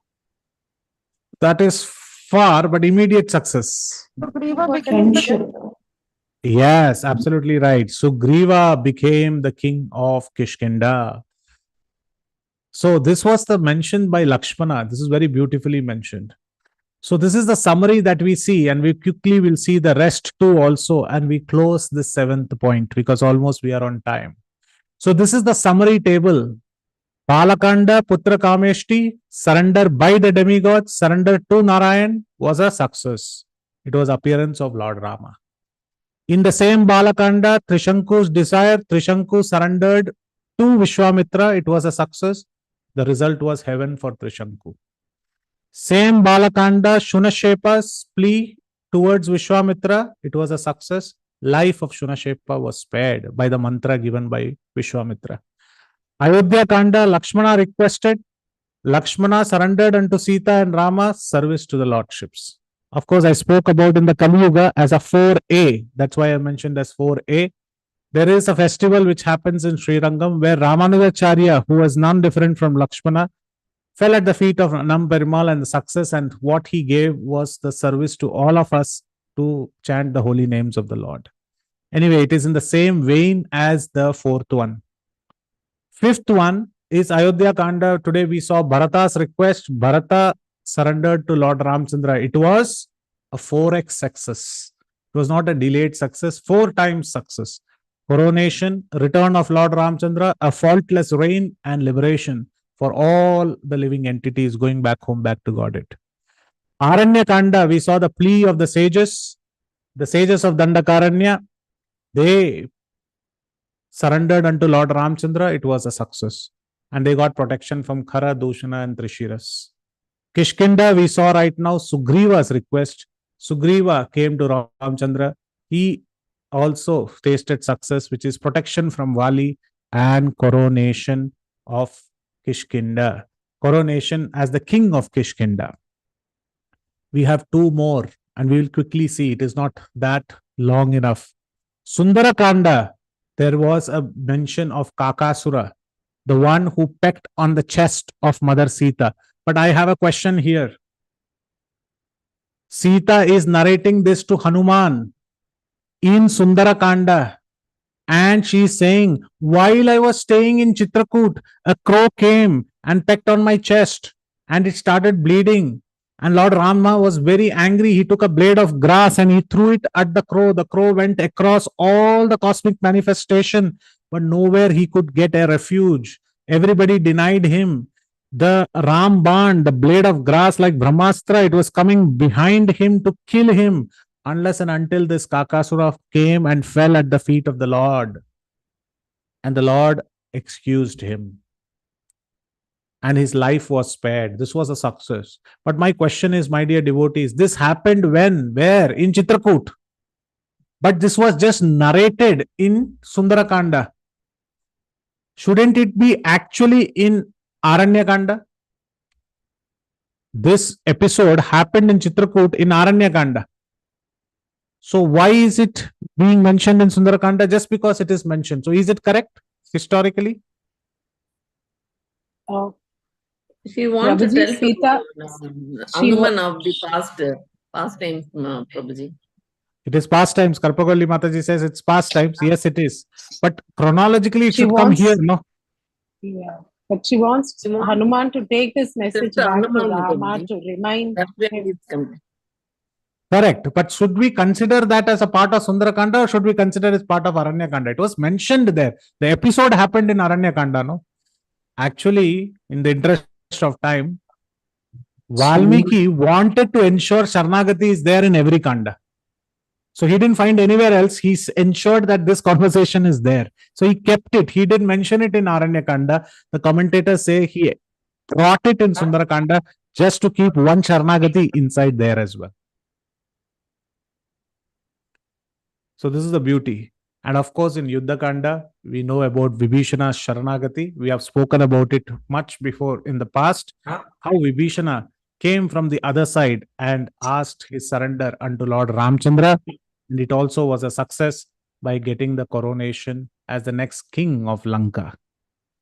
That is far, but immediate success. Friendship. Yes, absolutely right. Sugriva became the king of Kishkinda. So this was the mention by Lakshmana. This is very beautifully mentioned. So this is the summary that we see, and we quickly will see the rest too also, and we close this 7th point because almost we are on time. So this is the summary table. Balakanda Putra Kameshti, surrender by the demigod, surrender to Narayan was a success. It was appearance of Lord Rama. In the same Balakanda, Trishanku's desire, Trishanku surrendered to Vishwamitra, it was a success. The result was heaven for Trishanku. Same Balakanda, Shunashepa's plea towards Vishwamitra, it was a success. Life of Shunashepa was spared by the mantra given by Vishwamitra. Ayodhya Kanda, Lakshmana requested. Lakshmana surrendered unto Sita and Rama, service to the lordships. Of course, I spoke about in the Kali Yuga as a 4A. That's why I mentioned as 4A. There is a festival which happens in Sri Rangam where Ramanujacharya, who was none different from Lakshmana, fell at the feet of Nam Perumal and the success, and what he gave was the service to all of us to chant the holy names of the Lord. Anyway, it is in the same vein as the fourth one. Fifth one is Ayodhya Kanda. Today we saw Bharata's request. Bharata surrendered to Lord Ramchandra. It was a 4x success. It was not a delayed success, 4 times success. Coronation, return of Lord Ramchandra, a faultless reign and liberation for all the living entities going back home, back to Godhead. Aranya Kanda, we saw the plea of the sages of Dandakaranya. They surrendered unto Lord Ramchandra. It was a success. And they got protection from Khara, Dushana and Trishiras. Kishkinda, we saw right now Sugriva's request. Sugriva came to Ramchandra. He also tasted success, which is protection from Vali and coronation of Kishkinda. Coronation as the king of Kishkinda. We have 2 more and we will quickly see. It is not that long enough. Sundarakanda, there was a mention of Kakasura, the one who pecked on the chest of Mother Sita. But I have a question here. Sita is narrating this to Hanuman in Sundarakanda, and she is saying, while I was staying in Chitrakoot, a crow came and pecked on my chest and it started bleeding. And Lord Rama was very angry. He took a blade of grass and he threw it at the crow. The crow went across all the cosmic manifestation, but nowhere he could get a refuge. Everybody denied him. The Ramban, the blade of grass like Brahmastra, it was coming behind him to kill him, unless and until this Kakasura came and fell at the feet of the Lord. And the Lord excused him. And his life was spared. This was a success. But my question is, my dear devotees, this happened when? Where? In Chitrakoot. But this was just narrated in Sundarakanda. Shouldn't it be actually in Aranyakanda? This episode happened in Chitrakoot in Aranyakanda. So why is it being mentioned in Sundarakanda? Just because it is mentioned. So is it correct historically? She wants to Prabhuji, tell Sita, to she Hanuman of the past times, Prabhuji. It is past times. Karpagalli Mataji says it's past times. Yes, it is. But chronologically, it She should come wants- here, no? Yeah, but she wants Hanuman to take this message to back to Hanuman, Rama Prabhuji. to remind That's where him. it's coming. Correct. But should we consider that as a part of Sundarakanda or should we consider it as part of Aranyakanda? It was mentioned there. The episode happened in Aranyakanda, no? Actually, in the interest of time, Valmiki wanted to ensure Sharanagati is there in every Kanda. So he didn't find anywhere else. He ensured that this conversation is there. So he kept it. He didn't mention it in Aranyakanda. The commentators say he brought it in Sundarakanda just to keep one Sharanagati inside there as well. So this is the beauty. And of course, in Yuddhakanda, we know about Vibhishana's Sharanagati. We have spoken about it much before in the past. How Vibhishana came from the other side and asked his surrender unto Lord Ramchandra. And it also was a success by getting the coronation as the next king of Lanka.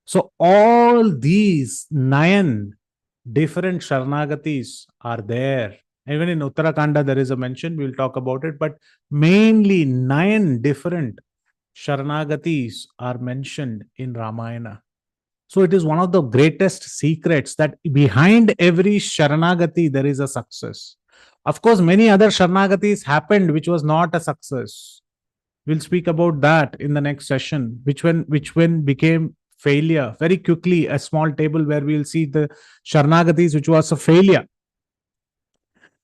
So all these 9 different Sharanagatis are there. Even in Uttarakanda, there is a mention. We'll talk about it. But mainly 9 different Sharanagatis are mentioned in Ramayana. So it is one of the greatest secrets that behind every Sharanagati, there is a success. Of course, many other Sharanagatis happened, which was not a success. We'll speak about that in the next session, which when became failure. Very quickly, a small table where we'll see the Sharanagatis, which was a failure.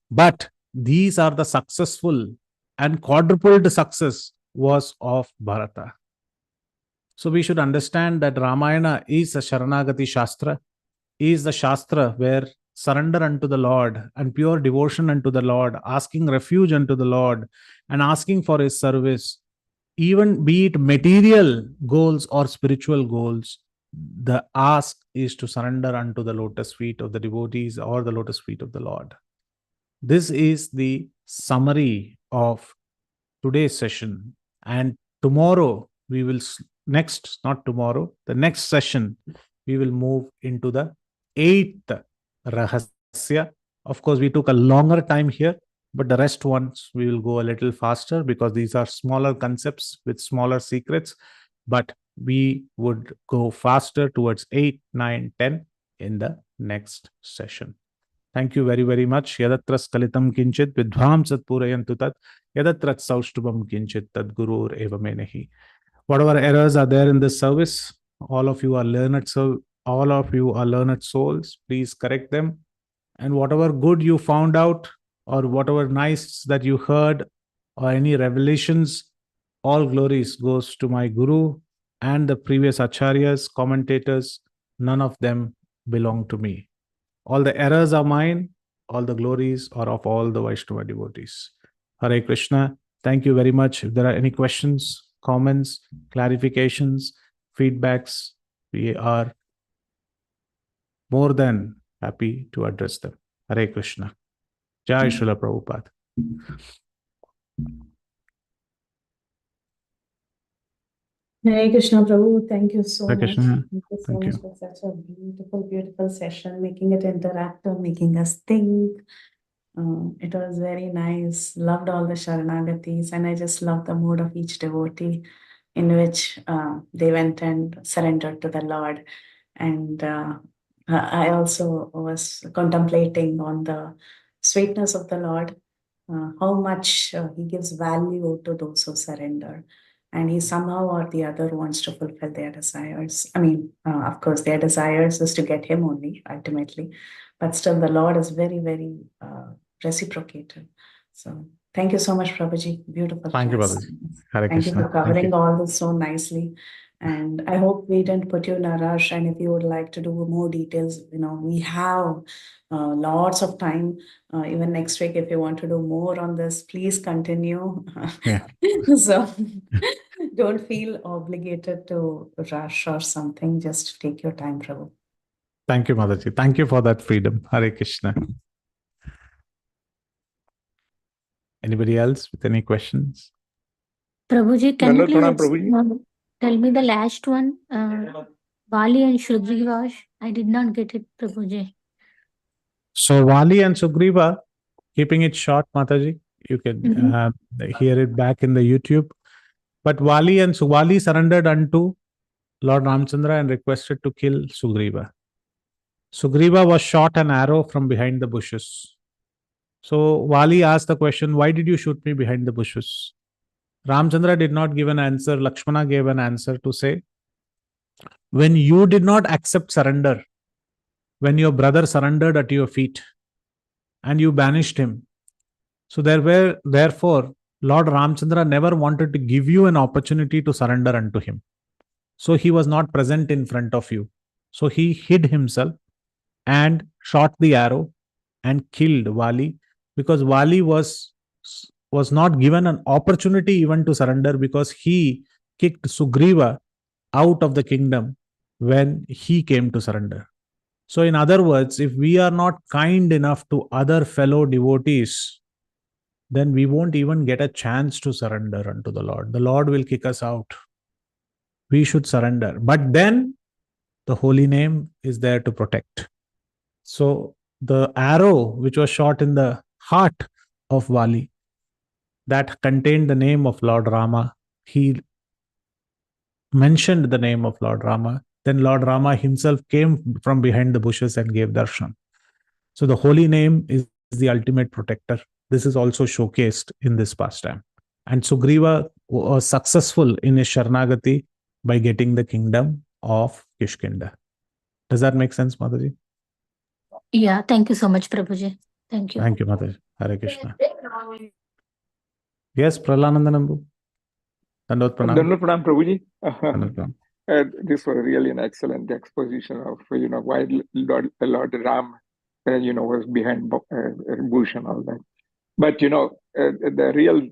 But these are the successful, and quadrupled success was of Bharata. So we should understand that Ramayana is a Sharanagati Shastra, is the Shastra where surrender unto the Lord and pure devotion unto the Lord, asking refuge unto the Lord and asking for His service, even be it material goals or spiritual goals, the ask is to surrender unto the lotus feet of the devotees or the lotus feet of the Lord. This is the summary of today's session. And tomorrow we will not tomorrow, the next session, we will move into the 8th Rahasya. Of course, we took a longer time here, but the rest ones we will go a little faster because these are smaller concepts with smaller secrets. But we would go faster towards 8, 9, 10 in the next session. Thank you very, very much. Yadatra skalitam kinchit vidhvam satpurayantu tat yadatrat saushtubam kinchit tad gurur evamenehi. Whatever errors are there in this service, all of you are learned, so all of you are learned souls. Please correct them. And whatever good you found out, or whatever nice that you heard, or any revelations, all glories goes to my guru and the previous acharyas, commentators. None of them belong to me. All the errors are mine, all the glories are of all the Vaishnava devotees. Hare Krishna. Thank you very much. If there are any questions, comments, clarifications, feedbacks, we are more than happy to address them. Hare Krishna. Jai Srila Prabhupada. Hare Krishna Prabhu, thank you so Hare much. Krishna. Thank you so Thank much you. for such a beautiful, beautiful session, making it interactive, making us think. It was very nice. Loved all the Sharanagatis, and I just love the mood of each devotee in which they went and surrendered to the Lord. And I also was contemplating on the sweetness of the Lord, how much He gives value to those who surrender. And He somehow or the other wants to fulfill their desires. I mean, of course, their desires is to get Him only, ultimately. But still, the Lord is very, very reciprocated. So thank you so much, Prabhuji. Beautiful Thank you, class. Balaji. Hare Thank you Krishna. for covering Thank you. all this so nicely. And I hope we didn't put you in a rush. And if you would like to do more details, we have lots of time. Even next week, if you want to do more on this, please continue. Yeah. So don't feel obligated to rush or something. Just take your time, Prabhu. Thank you, Mataji. Thank you for that freedom. Hare Krishna. Anybody else with any questions? Prabhuji, can you Pranam, please Prabhuji. tell me the last one? Vali and Sugriva. I did not get it, Prabhuji. So Vali and Sugriva, keeping it short, Mataji, you can hear it back in the YouTube. But Vali surrendered unto Lord Ramchandra and requested to kill Sugriva. Sugriva was shot an arrow from behind the bushes. So Vali asked the question, why did you shoot me behind the bushes? Ramchandra did not give an answer. Lakshmana gave an answer to say, when you did not accept surrender, when your brother surrendered at your feet and you banished him, so therefore, Lord Ramchandra never wanted to give you an opportunity to surrender unto him. So he was not present in front of you. So he hid himself and shot the arrow and killed Vali, because Vali was not given an opportunity even to surrender, because he kicked Sugriva out of the kingdom when he came to surrender. So in other words, if we are not kind enough to other fellow devotees, then we won't even get a chance to surrender unto the Lord. The Lord will kick us out. We should surrender. But then the holy name is there to protect. So the arrow which was shot in the heart of Vali, that contained the name of Lord Rama, he mentioned the name of Lord Rama. Then Lord Rama himself came from behind the bushes and gave darshan. So the holy name is the ultimate protector. This is also showcased in this pastime. And Sugriva was successful in his Sharanagati by getting the kingdom of Kishkinda. Does that make sense, Mataji? Yeah, thank you so much, Prabhuji. Thank you. Thank you, Mataji. Hare Krishna. Yes, Pralanandanambu. Dandot Pranam. Pranam, Prabhuji. Dandot Pranam. this was really an excellent exposition of why Lord Ram was behind Bush and all that. But the real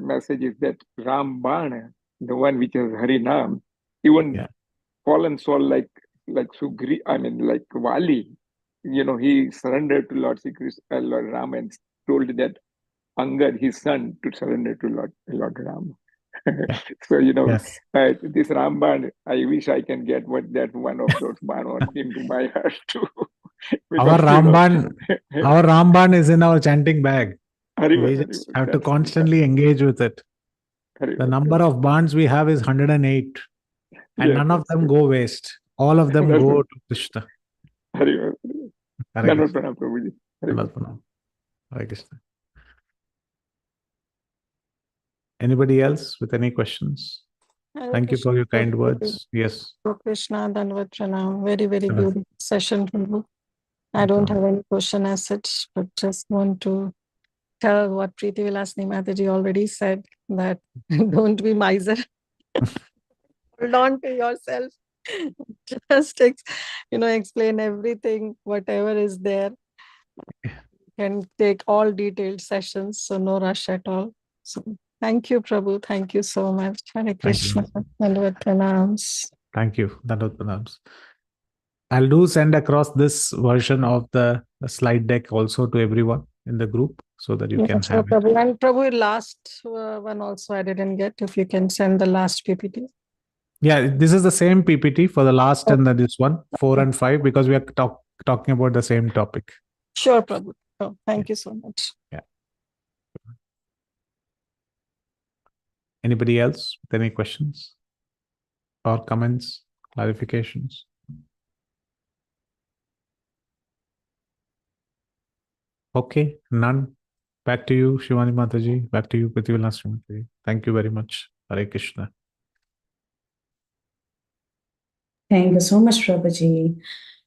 message is that Ram Bana, the one which is Harinam, even fallen soul like Sugri, like Vali, he surrendered to Lord Lord Ram and told that Angad, his son, to surrender to Lord Ram. So this Ramban, I wish I can get that one of those ban into my heart too. Our Ramban is in our chanting bag. We just have to constantly engage with it. The number of bans we have is 108, and none of them go waste. All of them go to Krishna. Hare Krishna. Hare Krishna. Anybody else with any questions? Thank you for your kind words. Yes. Krishna, Dandavat Pranam. Very, very good session. I don't have any question as such, but just want to tell what Preeti Vilasni Mataji already said, that don't be miser. Hold on to yourself. Just explain everything, whatever is there. Can take all detailed sessions, so no rush at all. So thank you, Prabhu. Thank you so much. Hare Krishna. Dandavat Pranams. Thank you. Dandavat Pranams. I'll send across this version of the slide deck also to everyone in the group so that you can have Prabhu. it. And Prabhu, last one also I didn't get. If you can send the last PPT. Yeah, this is the same PPT for the last and this one, 4 and 5, because we are talking about the same topic. Sure, Prabhu. Oh, thank you so much. Yeah. Anybody else with any questions or comments, clarifications? Okay, none. Back to you, Shivani Mataji. Back to you, Preeti Vilasni Mataji. Thank you very much. Hare Krishna. Thank you so much, Prabhuji.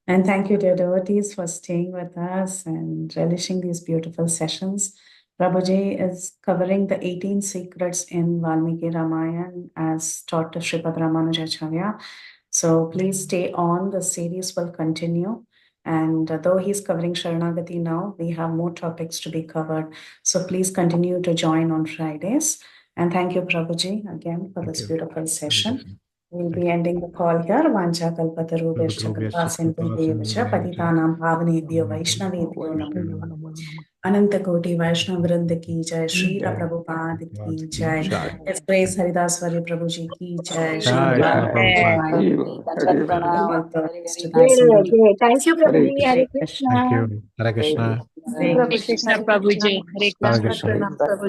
And thank you, dear devotees, for staying with us and relishing these beautiful sessions. Prabhuji is covering the 18 secrets in Valmiki Ramayana as taught to Sripad Ramanujacharya. So please stay on. The series will continue. And though he's covering Sharanagati now, we have more topics to be covered. So please continue to join on Fridays. And thank you, Prabhuji, again for this beautiful session. We'll be ending the call here. Vancha kalpatarubhyascha kripasindhubhyascha patitanam pavanebhyo vaishnavebhyo namo namah. Ananta Koti Vaishnav Vrinda ki jai, Srila Prabhupada ki jai, His Grace Haridas Varya Prabhuji ki jai, Thank you, Prabhuji. Hare Krishna. Thank you. Hare Krishna. Hare Krishna, Prabhuji. Hare Krishna. Pranam, Prabhuji.